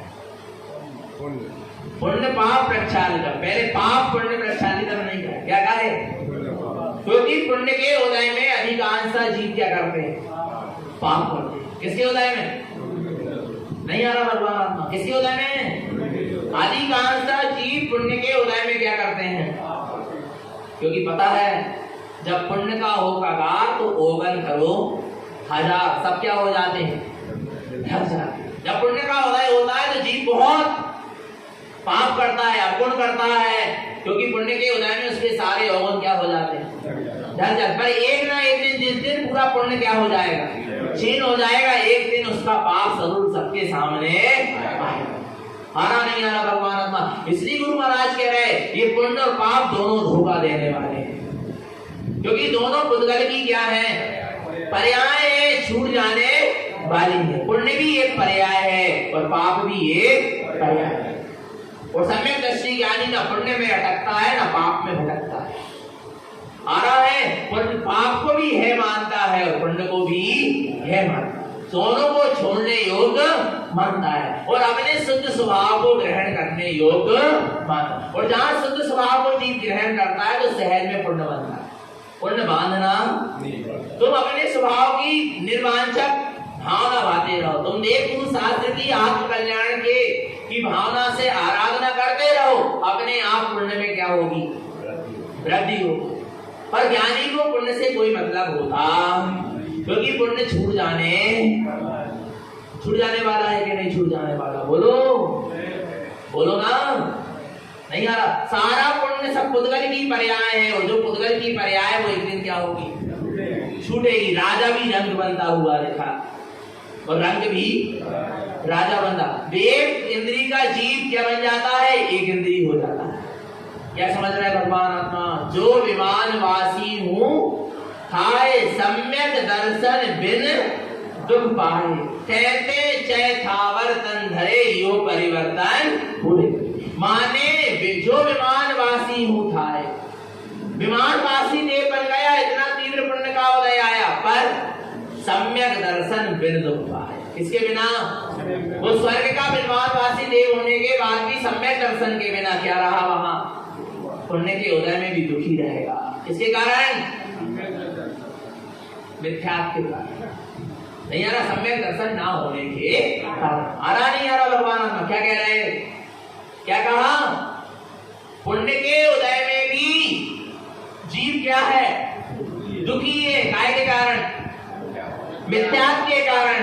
पुण्य पाप प्रक्षालित। पहले पाप पुण्य प्रक्षालित नहीं कहा, क्या कहा है? क्योंकि पुण्य के उदय में अधिकांश जीव क्या करते हैं? पाप करते हैं। किसके उदय में? नहीं आ रहा भगवान आत्मा, किसके उदय में? अधिकांश जीव पुण्य के उदय में क्या करते हैं? क्योंकि पता है जब पुण्य का होगा तो ओगन करो 1000, सब क्या हो जाते हैं? ढक जाते हैं। जब पुण्य का उदय होता है तो जीव बहुत पाप करता है, अवगुण करता है, क्योंकि पुण्य के उदय में उसके सारे अवगुण क्या हो जाते हैं? ढक जाते। पर एक ना एक दिन, जिस दिन पूरा पुण्य क्या हो जाएगा? क्षीण हो जाएगा, एक दिन उसका पाप जरूर सबके सामने आएगा। आना नहीं आना भगवान आत्मा। इसलिए गुरु महाराज कह रहे ये पुण्य और पाप दोनों धोखा देने वाले हैं, क्योंकि दोनों पुद्गल की क्या है? पर्याय है, छूट जाने वाली है। पुण्य भी एक पर्याय है और पाप भी एक पर्याय है। और सम्यक दृष्टि ज्ञानी ना पुण्य में अटकता है ना पाप में भटकता है। आ रहा है, पाप को भी है मानता है और पुण्य को भी है मानता है। दोनों को छोड़ने योग्य मानता है और अपने शुद्ध स्वभाव को ग्रहण करने योग्य मानता है। और जहां शुद्ध स्वभाव को जीव ग्रहण करता है तो सहज में पुण्य बनता है। पुण्य बांधना तुम अपने स्वभाव की निर्वांछक भावना भाते रहो। तुम देव गुरु शास्त्र की आत्म कल्याण की भावना से आराधना करते रहो, अपने आप पुण्य में क्या होगी? वृद्धि होगी। पर ज्ञानी को पुण्य से कोई मतलब होता, क्योंकि पुण्य छूट जाने वाला है कि नहीं छूट जाने वाला? बोलो ना, नहीं आ रहा। सारा पुण्य सब पुद्गल की पर्याय है, और जो पुद्गल की पर्याय वो एक दिन क्या होगी? छूटेगी। राजा भी रंग बनता हुआ देखा, और रंग भी राजा बनता। देव इंद्री का जीव क्या बन जाता है? एक इंद्री हो जाता है। क्या समझ रहा है भगवान आत्मा? जो विमान वासी हूँ खाए सम्यक दर्शन बिन दुख पाए, कहते चैथावर तन धरे यो परिवर्तन पूरे। माने जो विमानवासी हूँ थाए, विमानवासी देव बन गया, इतना तीव्र पुण्य का उदय आया, पर सम्यक दर्शन बिन दुख पाए। किसके बिना? वो स्वर्ग का विमानवासी देव होने के बाद भी सम्यक दर्शन के बिना क्या रहा? वहां पुण्य के उदय में भी दुखी रहेगा। किसके कारण? मिथ्यात्व के कारण। नहीं आ रहा? सम्यक दर्शन ना होने के कारण। आ रहा नहीं आ रहा? भगवान आत्मा क्या कह रहे हैं? क्या कहा? पुण्य के उदय में भी जीव क्या है? दुखी है। काय के कारण? मिथ्यात्व के कारण।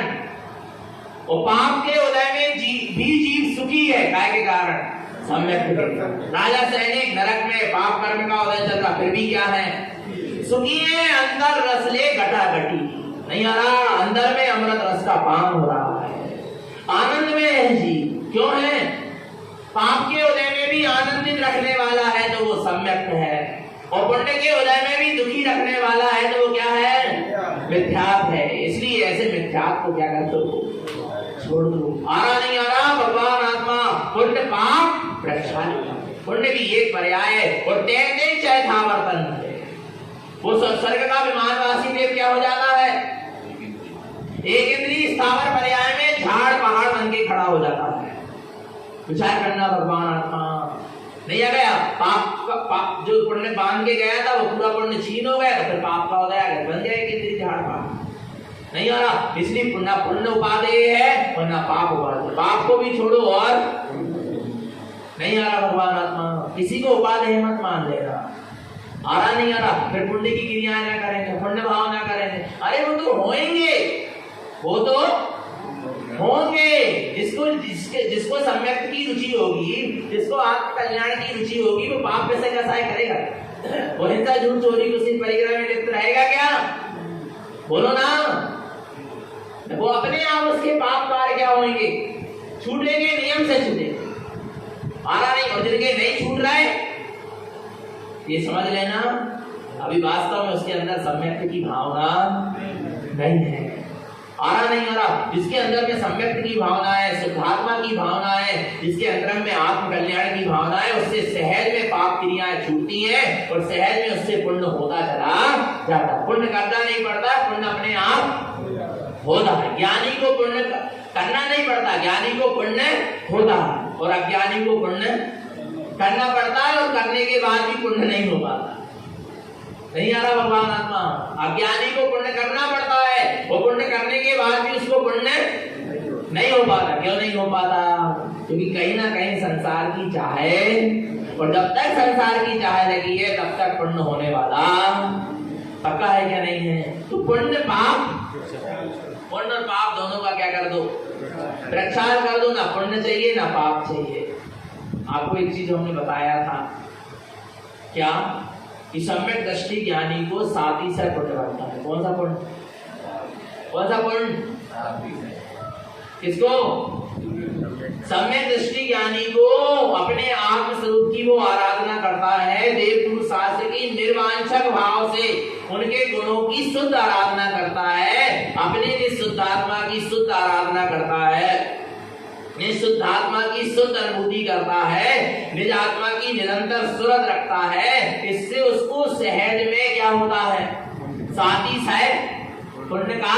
और पाप के उदय में भी जीव सुखी है। काय के कारण? सम्यक। राजा सैनिक नरक में पाप कर्म का उदय चल रहा, फिर भी क्या है? सुखी है। अंदर रस ले घटा घटी। नहीं आ रहा? अंदर में अमृत रस का पान हो रहा है, आनंद में है जी। क्यों है? पाप के उदय में भी आनंदित रखने वाला है तो वो सम्यक है, और पुण्य के उदय में भी दुखी रखने वाला है तो वो क्या है? मिथ्यात्व है। इसलिए ऐसे मिथ्यात्व को क्या कर दो? छोड़ दो। आ रहा नहीं आ रहा? भगवान आत्मा पुण्य पाप प्रक्षाल। पुण्य भी एक पर्याय है, और तैरते चैथावर्तन है। वो स्वर्ग का विमानवासी देव क्या हो जाता है? एक इंद्रिय स्थावर पर्याय में झाड़ पहाड़ बन के खड़ा हो जाता है। विचार करना भगवान आत्मा। नहीं आ गया? पाप जो पुण्य बांध के गया था वो पूरा पुण्य छीन हो गया, तो फिर पाप का उदय आ गया, बन गया एक इंद्रिय झाड़ पहाड़। नहीं आ रहा? इसलिए पुण्य उपादेय है और ना पाप उपादेय। पाप को भी छोड़ो और नहीं आ रहा? भगवान आत्मा किसी को उपादेय मत मान लेना। आ रहा नहीं आ रहा? फिर पुण्य की क्रियाएं ना करेंगे, पुण्य भाव ना करेंगे। अरे वो तो होंगे, वो तो होंगे। जिसको सम्यक की रुचि होगी, जिसको आत्म कल्याण की रुचि होगी, वो पाप कैसे कसाय करेगा? वो हिंसा झूठ चोरी उसी परिग्रह में लिप्त रहेगा क्या? बोलो ना। वो अपने आप उसके पाप कार्य क्या होंगे? छूटेंगे, नियम से छूटेंगे। आ रहा नहीं? और जिनके नहीं छूट रहा है ये समझ लेना, अभी वास्तव में उसके अंदर सम्यक की भावना नहीं है। आ रहा नहीं आ रहा? जिसके अंदर में सम्यक की भावना है, शुद्धात्मा की भावना है, जिसके अंदर में आत्म कल्याण की भावना है, उससे सहज में पाप क्रियाएं छूटती है और सहज में उससे पुण्य होता चला जाता। पुण्य करना नहीं पड़ता, पुण्य अपने आप होता है। ज्ञानी को पुण्य करना नहीं पड़ता, ज्ञानी को पुण्य होता है, और अज्ञानी को पुण्य करना पड़ता है, और करने के बाद भी पुण्य नहीं हो पाता। नहीं आ रहा? भगवान आत्मा अज्ञानी को पुण्य करना पड़ता है, और पुण्य करने के बाद भी उसको पुण्य नहीं हो पाता। क्यों नहीं हो पाता? क्योंकि कहीं ना कहीं संसार की चाह है, और जब तक संसार की चाह लगी है तब तक पुण्य होने वाला पक्का है क्या? नहीं है। तो पुण्य और पाप दोनों का क्या कर दो? प्रक्षाल कर दो। ना पुण्य चाहिए ना पाप चाहिए। आपको एक चीज हमने बताया था, क्या? कि सम्यक दृष्टि ज्ञानी को साथी से पुण्य बनता है। कौन सा पुण्य? कौन सा पुण्य? किसको? सम्यक दृष्टि ज्ञानी को अपने आत्म स्वरूप की वो आराधना करता है, देव गुरु शास्त्र की निर्वांछक भाव से उनके गुणों की शुद्ध आराधना करता है, अपने निशुद्धात्मा की शुद्ध आराधना करता है, निशुद्धात्मा की शुद्ध अनुभूति करता है, निज आत्मा की निरंतर सुरत रखता है। इससे उसको सहज में क्या होता है? साथी सह पुण्य का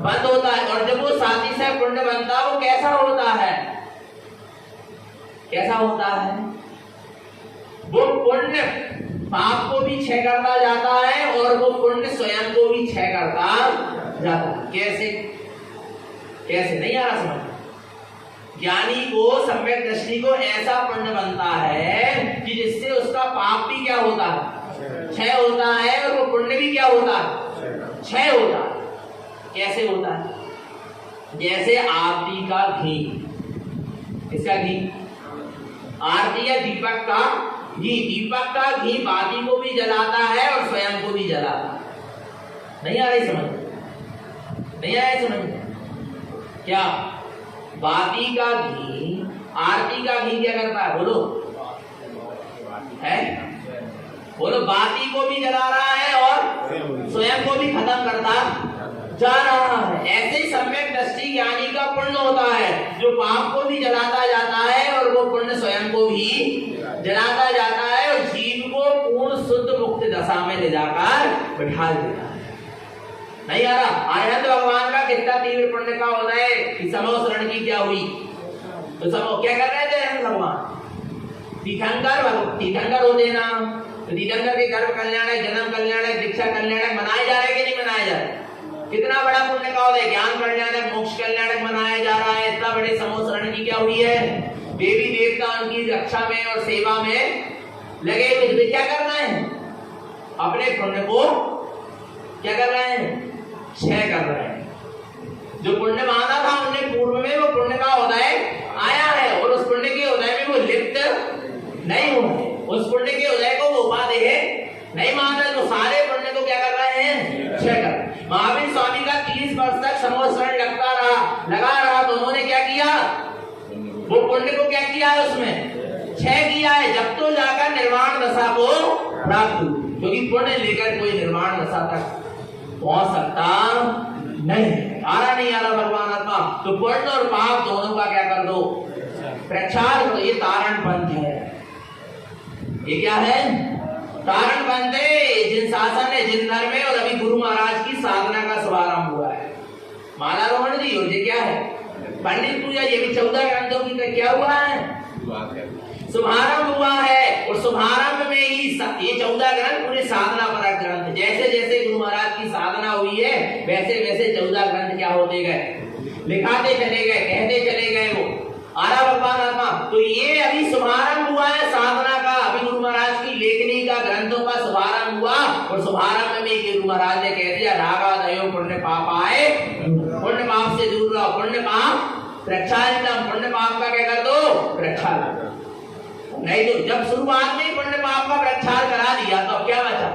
बंद होता है। और जब वो साथी से पुण्य बनता है वो कैसा होता है? कैसा होता है? वो पुण्य पाप को भी क्षय करता जाता है और वो पुण्य स्वयं को भी क्षय करता जाता है। कैसे? कैसे? नहीं आ रहा समझ? ज्ञानी को सम्यक दृष्टि को ऐसा पुण्य बनता है कि जिससे उसका पाप भी क्या होता है? क्षय होता है और वो पुण्य भी क्या होता है? क्षय होता है। कैसे होता है? जैसे आरती का घी, इसका घी, आरती या दीपक का घी, दीपक का घी बाती को भी जलाता है और स्वयं को भी जलाता है। नहीं आ रही समझ? नहीं आ रही समझ? क्या बाती का घी, आरती का घी क्या करता है? बोलो, है? बोलो, बाती को भी जला रहा है और स्वयं को भी खत्म करता जा रहा है। ऐसे ही सम्यक दृष्टि ज्ञानी का पुण्य होता है जो पाप को भी जलाता जाता है और वो पुण्य स्वयं को भी जलाता जाता है और जीव को पूर्ण शुद्ध मुक्त दशा में ले जाकर बिठा देता है। नहीं आ रहा? आनंद भगवान का कितना तीव्र पुण्य का होता है कि समो शरण की क्या हुई? तो समो क्या कर रहे थे आनंद भगवान? तीर्थंकर होते ना, तो तीर्थंकर के गर्भ कल्याण, जन्म कल्याण, दीक्षा कल्याण मनाए जा रहे कि नहीं मनाए जा रहे? कितना बड़ा पुण्य का होता है? ज्ञान कल्याणक, मोक्ष कल्याणक मनाया जा रहा है। इतना बड़े समो शरण की क्या हुई है? देवी देवता उनकी रक्षा में और सेवा में लगे हुए। क्या करना है? अपने पुण्य को क्या कर रहे हैं? क्षय कर रहे हैं। जो पुण्य माना था उनने पूर्व में, वो पुण्य का उदय आया है और उस पुण्य के उदय में वो लिप्त नहीं हुए। उस पुण्य के उदय को वो उपादेय नहीं मानते, तो सारे पुण्य को क्या कर रहे हैं? क्षय कर। महावीर स्वामी का 30 वर्ष तक समो शरण लगा रहा तो उन्होंने क्या किया? वो पुण्य को क्या किया है? उसमें क्षय किया है, जब तो जाकर निर्वाण दशा को प्राप्त हुई। क्योंकि पुण्य लेकर कोई निर्वाण दशा तक पहुंच सकता नहीं। आ रहा नहीं आ रहा भगवान आत्मा? तो पुण्य और पाप दोनों का क्या कर दो? प्रक्षाल करो। ये तारण पंथ है। ये क्या है? तारण पंथ है। जिन शासन है, जिन धर्म में, और अभी गुरु महाराज की साधना का शुभारंभ हुआ है। मालारोहण जी, और ये क्या है? पंडित पूजा। ये भी 14 ग्रंथों की क्या हुआ है? शुभारंभ हुआ है। और शुभारंभ में ही ये 14 ग्रंथ पूरे साधना परक ग्रंथ। जैसे जैसे गुरु महाराज की साधना हुई है वैसे वैसे 14 ग्रंथ क्या होते गए? लिखाते चले गए, कहते चले गए। वो आरा भगवान आत्मा। तो ये अभी शुभारंभ हुआ है साधना का। अभी गुरु महाराज की लेखनी का, ग्रंथों का शुभारंभ हुआ। और शुभारंभ में गुरु महाराज ने कह दिया, रागा दयो पुण्य पाप आए, पुण्य पाप से दूर रहो, पुण्य पाप प्रक्षालनम। पुण्य पाप का क्या कर दो? प्रक्षालन। नहीं तो जब शुरुआत में पुण्य पाप का प्रक्षाल करा दिया तो क्या बचा?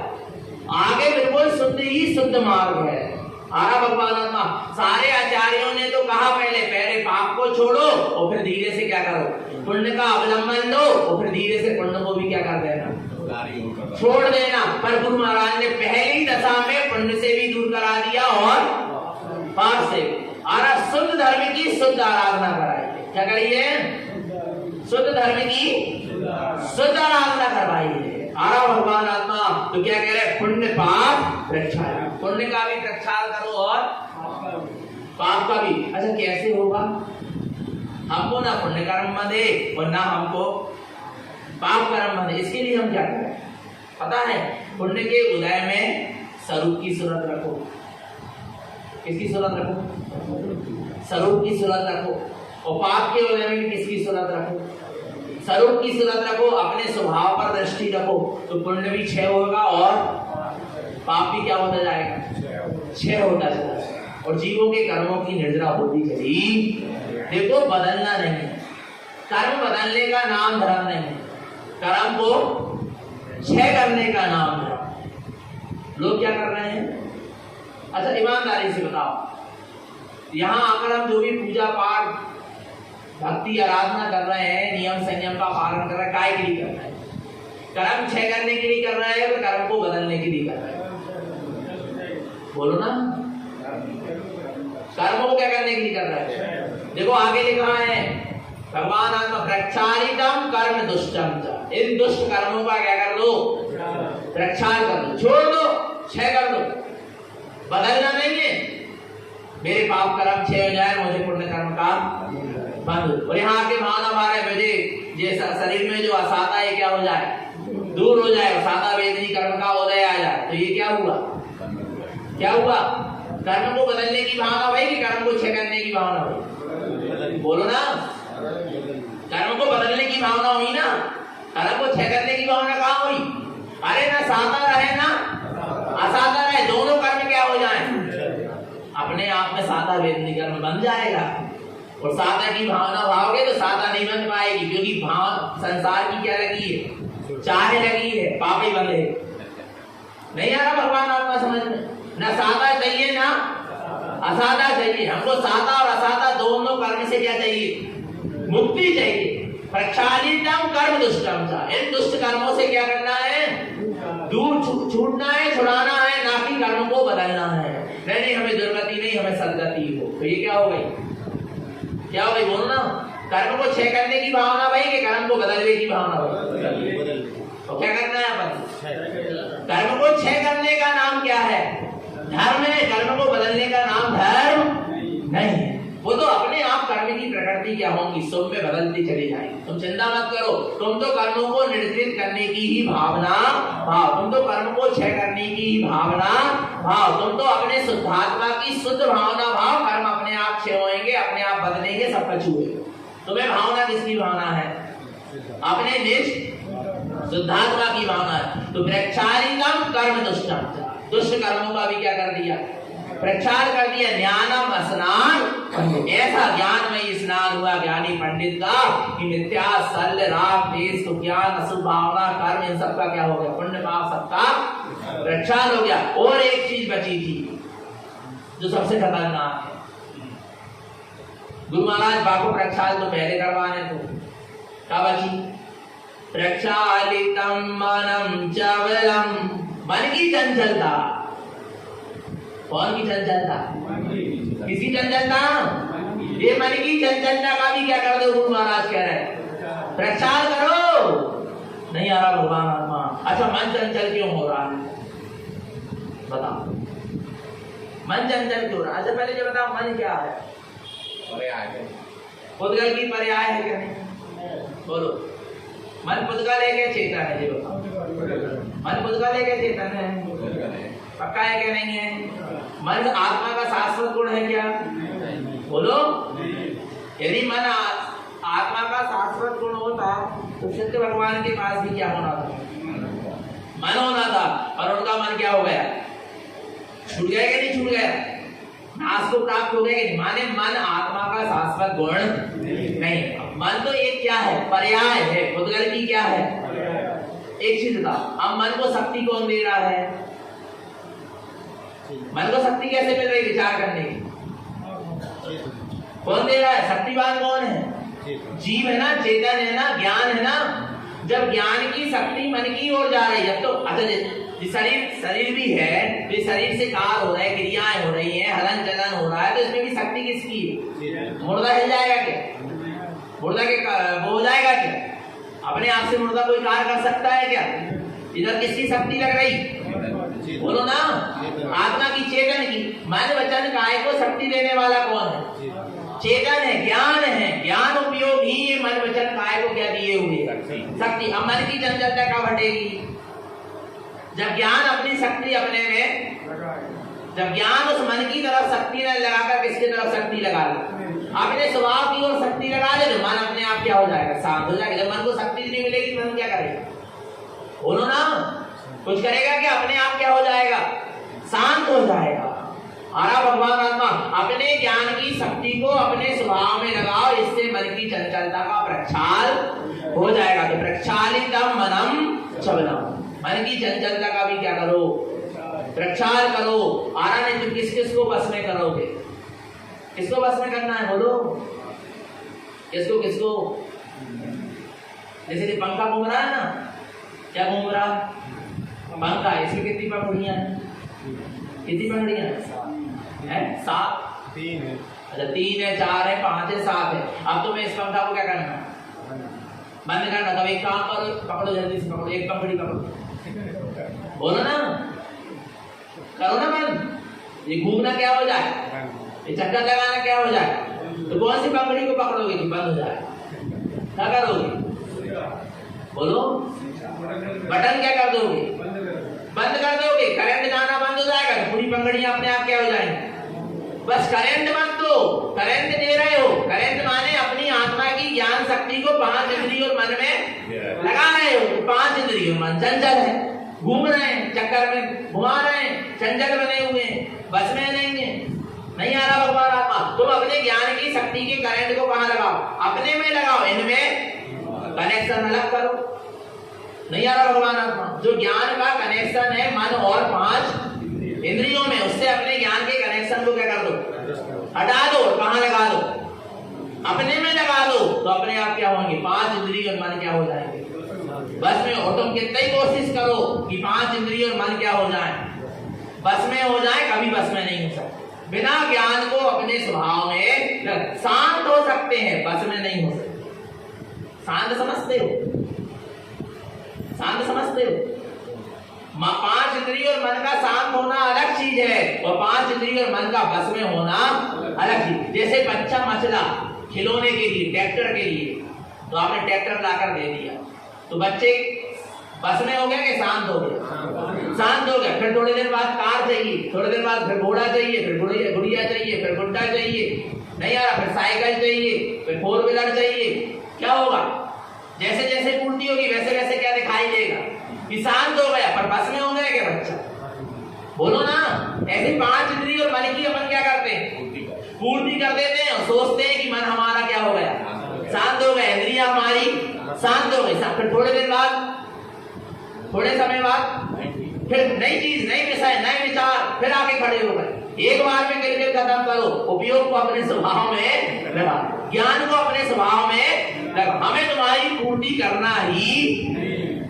आगे बिल्कुल शुद्ध ही शुद्ध मार्ग है। आरा भगवान आत्मा। सारे आचार्यों ने तो कहा पहले पाप को छोड़ो और फिर धीरे से क्या करो? पुण्य का अवलंबन दो और फिर धीरे से पुण्य को भी क्या कर देना? छोड़ देना। पर गुरु महाराज ने पहली दशा में पुण्य से भी दूर करा दिया और पाप से। आरा शुद्ध धर्म की शुद्ध आराधना कराई। क्या करिए? शुद्ध धर्म की शुद्ध आराधना करवाई है। आरा भगवान आत्मा। तो क्या कह रहे? पुण्य पाप प्रक्षाल। पुण्य का भी प्रक्षाल करो और पाप का भी। अच्छा, कैसे होगा? हमको ना पुण्य कर्म बंधे और ना हमको पाप कर्म बंधे। इसके लिए हम क्या करें? पता है? पुण्य के उदय में स्वरूप की सूरत रखो। किसकी सूरत रखो? स्वरूप की सूरत रखो। और पाप के उदय में किसकी सूरत रखो? स्वरूप की सूरत रखो। अपने स्वभाव पर दृष्टि रखो तो पुण्य भी क्षय होगा और पाप भी क्या होता जाएगा? क्षय होता जाएगा। और जीवों के कर्मों की निर्जरा होती चली। देखो, बदलना नहीं, कर्म बदलने का नाम धर्म नहीं, कर्म को क्षय करने का नाम धर्म। लोग क्या कर रहे हैं? अच्छा, ईमानदारी से बताओ, यहाँ आकर हम जो भी पूजा पाठ भक्ति आराधना कर रहे हैं, नियम संयम का पालन कर रहे हैं, काय के लिए कर रहे हैं? कर्म क्षय करने के लिए कर रहे हैं या कर्म को बदलने के लिए कर रहे हैं? बोलो ना। कर्म को क्या करने के लिए कर रहे हैं? देखो आगे लिखा है भगवान आत्मा प्रक्षालितम कर्म दुष्टम च। इन दुष्ट कर्मों का क्या कर दो? प्रक्षाल कर दो, छोड़ दो, क्षय कर दो। बदलना नहीं है। मेरे पाप कर्म क्षय हो जाए, मुझे पुण्य कर्म का बंद। और यहाँ के भावना मारे मुझे ये शरीर में जो असाता है क्या हो जाए, दूर हो जाए, सादा वेदनी कर्म का उदय आ जाए। तो ये क्या हुआ, क्या हुआ? कर्म को बदलने की भावना हुई कि कर्म को क्षय करने की भावना हुई? बोलो ना, कर्म को बदलने की भावना हुई ना, कर्म को क्षय करने की भावना कहाँ हुई? अरे ना सादा रहे ना असादा रहे, दोनों कर्म क्या हो जाए, अपने आप में सादा वेदनी कर्म बन जाएगा। और सादा की भावना भावोगे तो सादा नहीं बन पाएगी, क्योंकि भाव संसार की क्या लगी है, चाहे लगी है, पाप ही बंधे। नहीं आ रहा भगवान आत्मा समझ में? ना सादा चाहिए ना असादा चाहिए, हमको सादा और असादा दोनों कर्म से क्या चाहिए, मुक्ति चाहिए। प्रक्षालितम कर्म दुष्टम चा, इन दुष्ट कर्मों से क्या करना है, दूर छूटना है, छुड़ाना है, ना कि कर्म को बदलना है। नहीं हमें दुर्गति नहीं, हमें सदगति हो। तो ये क्या हो गई, क्या हो गई, बोलो ना। कर्म को क्षय करने की भावना भाई कि कर्म को बदलने की भावना भाई? तो क्या करना है अपन, कर्म को क्षय करने का नाम क्या है, धर्म है। कर्म को बदलने का नाम धर्म नहीं है। वो तो अपने आप कर्म की प्रकृति क्या होगी, शुभ में बदलती चली जाएगी। तुम चिंता मत करो, तुम तो कर्मों को निर्जित करने की ही भावना भाव, तुम तो कर्म को क्षय करने की ही भावना भाव, तुम तो अपने शुद्धात्मा की शुद्ध भावना भाव। कर्म अपने आप क्षय होंगे, अपने आप बदलेंगे, सब कछु होगा। तुम्हें भावना किसकी भावना है, अपने निज शुद्धात्मा की भावना है। तो प्रक्षालितम कर्म दुष्टम, दुष्ट कर्मों का भी क्या कर दिया, प्रक्षाल कर दिया। ज्ञानम स्नान, ऐसा ज्ञानमय स्नान हुआ ज्ञानी पंडित का कि मिथ्या सल राग देश तो ज्ञान अशुभ भावना कर्म इन सबका क्या हो गया, पुण्य पाप सबका प्रक्षाल हो गया। और एक चीज बची थी जो सबसे खतरनाक है, गुरु महाराज बाको प्रक्षाल तो पहले करवाने थे, क्या बची, प्रक्षालितम मनम चवलम, मन की चंचलता। कौन की चंचलता, किसकी चंचलता, ये मन की चंचलता का भी क्या कर दो, गुरु महाराज कह रहे हैं प्रक्षाल करो। नहीं आ रहा भगवान आत्मा। अच्छा मन चंचल क्यों हो रहा है, बताओ मन चंचल क्यों रहा है? अच्छा पहले जो बताओ मन क्या है, पुद्गल की पर्याय है क्या नहीं, बोलो। मन पुद्गल है क्या चेतन है, जी बताओ। मन पुद्गल है क्या चेतन है, पक्का है क्या नहीं है? मन आत्मा का शाश्वत गुण है क्या, बोलो। यदि मन आत्मा का शाश्वत गुण होता तो सिद्ध भगवान के पास भी क्या होना था, मन होना था। और उनका मन क्या हो गया, छूट गया कि नहीं छूट गया, नाश को प्राप्त हो गया। माने मन आत्मा का शाश्वत गुण नहीं, मन तो एक क्या है, पर्याय है, पुद्गल की क्या है, एक चीज था। अब मन को शक्ति कौन दे रहा है, मन को शक्ति कैसे मिल रही विचार करने की, कौन दे रहा है, शक्तिवान कौन है, जीव है ना, चेतन है ना, ज्ञान है ना। जब ज्ञान की शक्ति मन की ओर जा रही है तो अच्छा शरीर भी है, तो शरीर से कार्य हो रहा है, क्रियाएं हो रही है, हलन चलन हो रहा है, तो इसमें भी शक्ति किसकी है, मुर्दा हिल जाएगा क्या, मुर्दा के वो हो जाएगा क्या, अपने आप से मुर्दा कोई कार्य कर सकता है क्या? इधर किसकी शक्ति लग रही, बोलो ना, आत्मा की, चेतन की। मन वचन काय को शक्ति देने वाला कौन है, चेतन है, ज्ञान है। ज्ञान उपयोग ही ये मन वचन काय को क्या दिए हुए, शक्ति। अब मन की चंचलता कब हटेगी, जब ज्ञान अपनी शक्ति अपने में, जब ज्ञान उस मन की तरफ शक्ति न लगाकर किसकी तरफ शक्ति लगा ले, अपने स्वभाव की ओर शक्ति लगा दे, तो मन अपने आप क्या हो जाएगा, शांत हो जाएगा। जब मन को शक्ति नहीं मिलेगी मन क्या करेगा, बोलो ना, कुछ करेगा क्या, अपने आप क्या हो जाएगा, शांत हो जाएगा। आरा भगवान आत्मा अपने ज्ञान की शक्ति को अपने स्वभाव में लगाओ, इससे मन की चंचलता का प्रक्षाल हो जाएगा। तो प्रक्षालितम मनम चवलम, मन की चंचलता का भी क्या करो, प्रक्षाल करो। आरा नहीं तो किस किस को बस में करोगे, किसको बस में करना है, बोलो किसको किसको। जैसे पंखा घूम रहा है ना, क्या घूम रहा है, पंखा, इसकी कितनी पंखुड़ियां हैं, कितनी पंखुड़ियां हैं, 7, 3 है। अच्छा 3 है, 4 है, 5 है, 7 है। अब तुम्हें इस पंखा को क्या करना है, बंद करना। तब एक काम करो, पकड़ो जल्दी से, पकड़ो एक पंखुड़ी पकड़ो, बोलो ना, करो ना बंद, ये घूमना क्या हो जाए, ये चक्कर लगाना क्या हो जाएगा? तो कौन सी पंखड़ी को पकड़ोगे कि बंद हो जाएगा? क्या करोगे? बोलो, बटन क्या कर दोगे? बंद कर दोगे। करंट जाना बंद हो जाएगा तो पूरी पंखड़ियां अपने आप क्या हो जाएंगी? बस करंट मत दो, करंट दे रहे हो। करंट माने अपनी आत्मा की ज्ञान शक्ति को 5 इंद्रिय और मन में लगा रहे हो। तो 5 इंद्रिय और मन चंचल है, घूम रहे हैं, चक्कर में घुमा रहे हैं, चंचल बने हुए हैं, बस में नहीं आ रहा भगवान आत्मा। तुम अपने ज्ञान की शक्ति के करंट को कहां लगाओ? अपने में लगाओ, इनमें कनेक्शन अलग करो। नहीं आ रहा भगवान आत्मा। जो ज्ञान का कनेक्शन है मन और 5 इंद्रियों में, उससे अपने ज्ञान के कनेक्शन को क्या कर दो? हटा दो। कहां लगा दो? अपने में लगा दो। तो अपने आप क्या होंगे? 5 इंद्रिय और मन क्या हो जाएंगे? बस में। और तुम कितनी कोशिश करो कि 5 इंद्रिय और मन क्या हो जाए? बस में हो जाए, कभी बस में नहीं हो सकते। बिना ज्ञान को अपने स्वभाव में शांत हो सकते हैं, बस में नहीं हो सकते। शांत समझते हो? शांत समझते हो? 5 इंद्रिय और मन का शांत होना अलग चीज है और 5 इंद्रिय और मन का बस में होना अलग चीज। जैसे बच्चा मचला खिलौने के लिए, ट्रैक्टर के लिए, तो आपने ट्रैक्टर लाकर दे दिया तो बच्चे बस में हो गया कि शांत हो गया? शांत हो गया। फिर थोड़ी देर बाद कार चाहिए, थोड़ी देर बाद फिर घोड़ा चाहिए, फिर गुड़िया चाहिए, फिर गुड्डा चाहिए, नहीं आ रहा, फिर साइकिल चाहिए, फिर 4 व्हीलर चाहिए। क्या होगा? जैसे जैसे पूर्ति होगी वैसे वैसे क्या दिखाई देगा कि शांत हो गया, पर बस में हो गया क्या बच्चा? बोलो ना। ऐसे 5 इंद्रिय और मन की अपन क्या करते हैं? पूर्ति कर देते हैं और सोचते हैं कि मन हमारा क्या हो गया? शांत हो गया, इंद्रिया हमारी शांत हो गई। फिर थोड़े दिन बाद, थोड़े समय बाद फिर नई चीज, नई विषय, नए विचार फिर आके खड़े हो गए। एक बार में किरकिर खत्म करो। उपयोग को अपने स्वभाव में लगा, ज्ञान को अपने स्वभाव में लगा। हमें तुम्हारी पूर्ति करना ही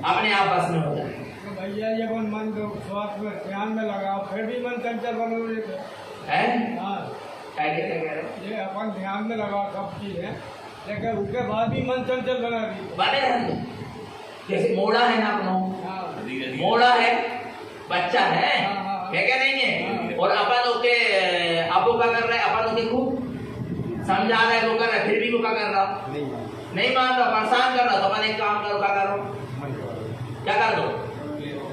अपने आप बस में हो जाए। तो भैया ये मन को स्वास्थ्य में ध्यान में लगाओ, फिर भी मन चंचल बने हुए है। हाँ, क्या कह रहे हो? ये अपन ध्यान में लगाओ सब चीज है, लेकिन उसके बाद भी मन चंचल बने रहते। जैसे मोड़ा है ना अपनो, मोड़ा है, बच्चा है क्या नहीं है? और अपन ओके आपको क्या कर रहे हैं? अपन ओके खूब समझा रहे हैं, वो कर रहे, फिर भी वो क्या कर रहा? नहीं मान रहा, परेशान कर रहा। तो अपन एक काम करो, क्या करो? क्या कर दो?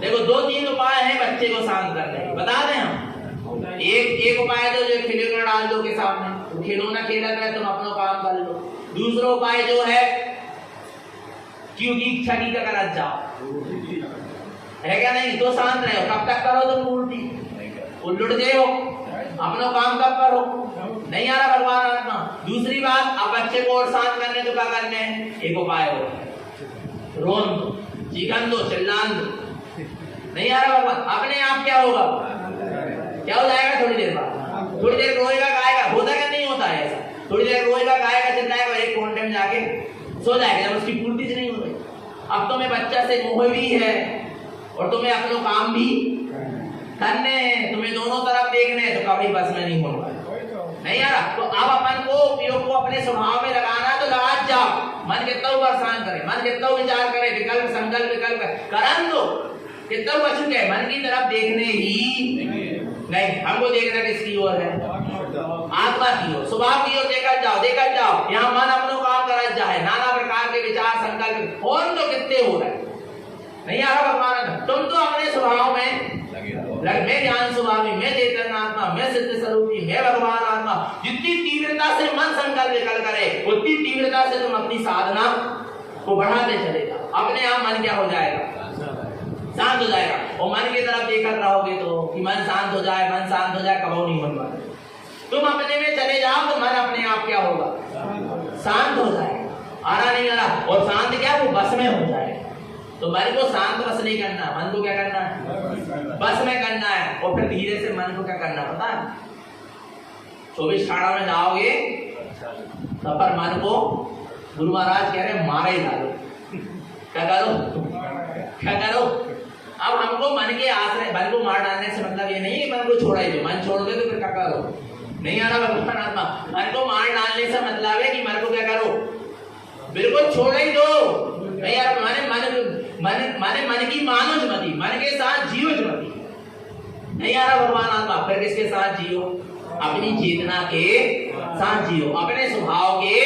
देखो 2-3 उपाय हैं बच्चे को शांत करने के, बता दें हम। एक उपाय तो जो खिलौना डाल दो के सामने, खिलौना खेला रहे, तुम अपना काम कर लो। दूसरा उपाय जो है क्योंकि इच्छा की कर जाओ, है क्या नहीं? तो शांत रहो। कब तक करो तुम पूर्ति? उल्लुट गए हो, अपना काम कब करो? नहीं आ रहा भगवान आत्मा। दूसरी बात, अब बच्चे को और शांत करने तो क्या करने हैं? एक उपाय हो, रोन दो, चीखन दो, चिल्लान दो। नहीं आ रहा भगवान, अपने आप क्या होगा? क्या हो जाएगा? थोड़ी देर बाद, थोड़ी देर रोएगा गाएगा। होता क्या नहीं होता है ऐसा? थोड़ी देर रोएगा गाएगा चिल्लाएगा, एक कोने में जाके सो जाएगा जब उसकी पूर्ति नहीं हो रही। अब तुम्हें बच्चा से मोह भी है और तुम्हें अपना काम भी करने हैं, तुम्हें दोनों तरफ देखने हैं, तो कभी बस में नहीं होगा। नहीं आ रहा तो अब अपन को उपयोग को अपने स्वभाव में लगाना, तो लगा जाओ। मन कितना परेशान करे, मन कितना विचार करे, विकल्प संकल्प विकल्प करन दो, कितना बच गए, मन की तरफ देखने ही नहीं। हमको देखना किसकी ओर है? आत्मा की ओर, स्वभाव की ओर देखा जाओ। यहाँ मन अपनों काम करा जाए, नाना प्रकार के विचार संकल्प कौन तो कितने हो रहे? नहीं आ रहा भगवान। तुम तो अपने स्वभाव में मैं ज्ञान स्वभावी, मैं चेतन आत्मा, मैं सिद्ध स्वरूपी, मैं भगवान आत्मा। जितनी तीव्रता से मन संकल्प विकल्प करे, उतनी तीव्रता से तुम अपनी साधना को बढ़ाते चलेगा। अपने आप मन क्या हो जाएगा? शांत हो जाएगा। और मन की तरफ देखकर रहोगे तो कि मन शांत हो जाए, मन शांत हो जाए, कभी नहीं मन पाए। तुम अपने में चले जाओ तो मन अपने आप क्या होगा? शांत हो जाएगा। आ रहा नहीं आ रहा? और शांत क्या? वो बस में हो जाएगा। तो मन को शांत बस नहीं करना, मन को क्या करना है? बस में करना है। और फिर धीरे से मन को क्या करना पता है? 24 खाड़ा में जाओगे तो पर मन को गुरु महाराज कह रहे मारा ही डालो। क्या करो? अब हमको मन के आश्रय, मन को मार डालने से मतलब ये नहीं कि मन को छोड़ा ही दो। मन छोड़ दे तो फिर क्या करो? नहीं आ रहा भगवान आत्मा। मन को मार डालने से मतलब है कि मन को क्या करो? बिल्कुल छोड़ ही दो। नहीं यार, माने मन की मानो मती, मन के साथ जियो मती। नहीं आ रहा भगवान आत्मा। फिर किसके साथ जियो? अपनी चेतना के साथ जियो, अपने स्वभाव के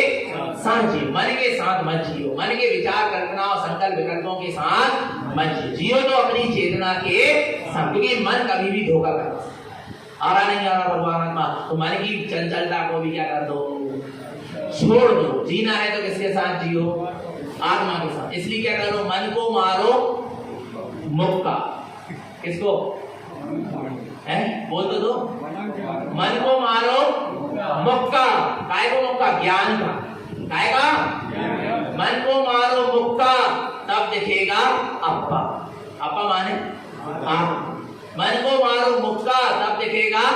साथ जियो, मन के साथ मत जियो, मन के विचार कल्पना और संकल्प विकल्पों के साथ मत जियो। जियो तो अपनी चेतना के साथ, क्योंकि मन कभी भी धोखा करता है। आ रहा नहीं आ रहा भगवान आत्मा, तो मन की चंचलता को भी क्या कर दो, छोड़ दो। जीना है तो किसके साथ जियो, आत्मा के साथ। इसलिए क्या करो, मन को मारो मुक्का। किसको है, बोल तो दो। मन को मारो मुक्का। काय को मुक्का, ज्ञान का। काय का, मन को मारो मुक्का, तब दिखेगा अप्पा। अप्पा माने आप। मन को मारो मुक्का, तब दिखेगा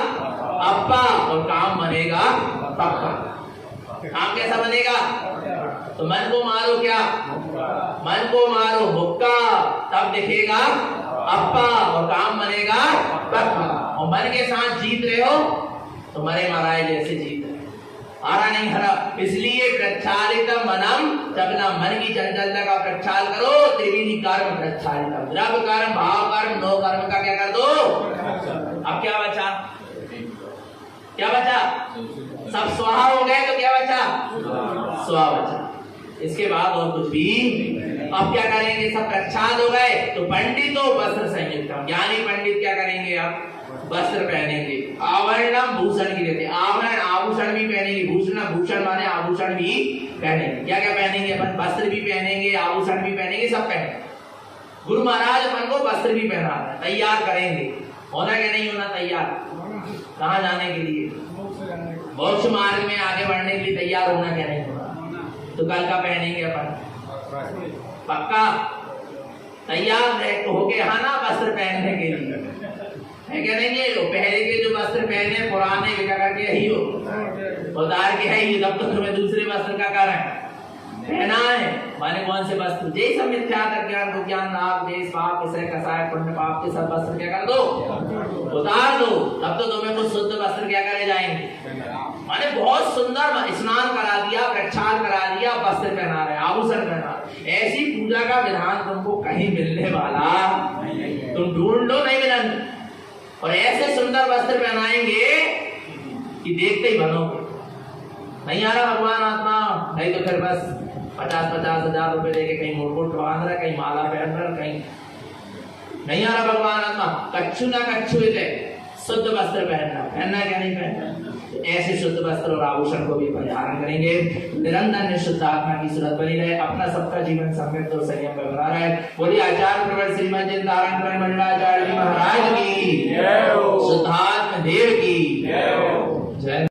अप्पा, और काम बनेगा पक्का। काम कैसा बनेगा, तो मन को मारो क्या, मन को मारो मुक्का, तब दिखेगा अप्पा, और काम बनेगा पक्का। और मन के साथ जीत रहे हो तो मरे मराए जैसे जीत रहे, हारा नहीं हरा। इसलिए प्रक्षालित मनम, जब ना मन की चंचलता का प्रक्षाल करो, त्रिविधि कर्म प्रक्षालितम, द्रव्य कर्म, भाव कर्म, नो कर्म का क्या कर दो। अब क्या बचा, क्या बचा, सब स्वाहा हो गए तो क्या बचा, स्वा बचा। इसके बाद और कुछ भी। अब क्या करेंगे, सब प्रक्षाल हो गए तो पंडितो वस्त्र संयुक्तम, ज्ञानी पंडित क्या करेंगे, अब वस्त्र पहनेंगे। आवरणम भूषण की देते, आवरण आभूषण भी पहनेंगे, भूषण भूषण माने आभूषण भी पहनेंगे। क्या क्या पहनेंगे अपन, वस्त्र भी पहनेंगे, आभूषण भी पहनेंगे, सब पहनेंगे। गुरु महाराज अपन को वस्त्र भी पहना है, तैयार करेंगे। होना क्या नहीं होना तैयार, कहाँ जाने के लिए, मोक्ष मार्ग में आगे बढ़ने के लिए तैयार होना क्या नहीं होना। तो कल का पहनेंगे अपन पक्का, तैयार होके आना वस्त्र पहनने के लिए, है क्या नहीं। ये पहले के जो वस्त्र पहने पुराने क्या करके यही हो उतार के है ही, तब तो तुम्हें दूसरे वस्त्र का कारण पहना है। माने कौन से वस्त्र, जय सब मिथ्या ज्ञान विज्ञान नाग देश पाप विषय कसाय पुण्य पाप के सब वस्त्र क्या कर दो, उतार दो, तब तो तुम्हें कुछ शुद्ध वस्त्र क्या करे जाएंगे। माने बहुत सुंदर स्नान करा दिया, प्रक्षाल करा दिया, वस्त्र पहना रहे, आभूषण पहना रहे। ऐसी पूजा का विधान तुमको कहीं मिलने वाला, तुम ढूंढ लो नहीं मिलन। और ऐसे सुंदर वस्त्र पहनाएंगे कि देखते ही बनोगे। नहीं आ रहा भगवान आत्मा, नहीं तो फिर बस 50-50 हजार रुपए देके कहीं मुकुट बांध रहा, कहीं माला पहन रहा, कहीं नहीं आ रहा भगवान आत्मा। कच्छु ना कच्छु है, शुद्ध वस्त्र पहनना क्या नहीं पहनना। ऐसे शुद्ध वस्त्र और आभूषण को भी धारण करेंगे। निरंतर निशुद्ध आत्मा की सूरत बनी रहे, अपना सबका जीवन समृद्ध और संयम में बना रहे। बोलिए आचार्य प्रवर श्रीमद जिंदारण मंडलाचार्य महाराज की, शुद्धात्म देव की।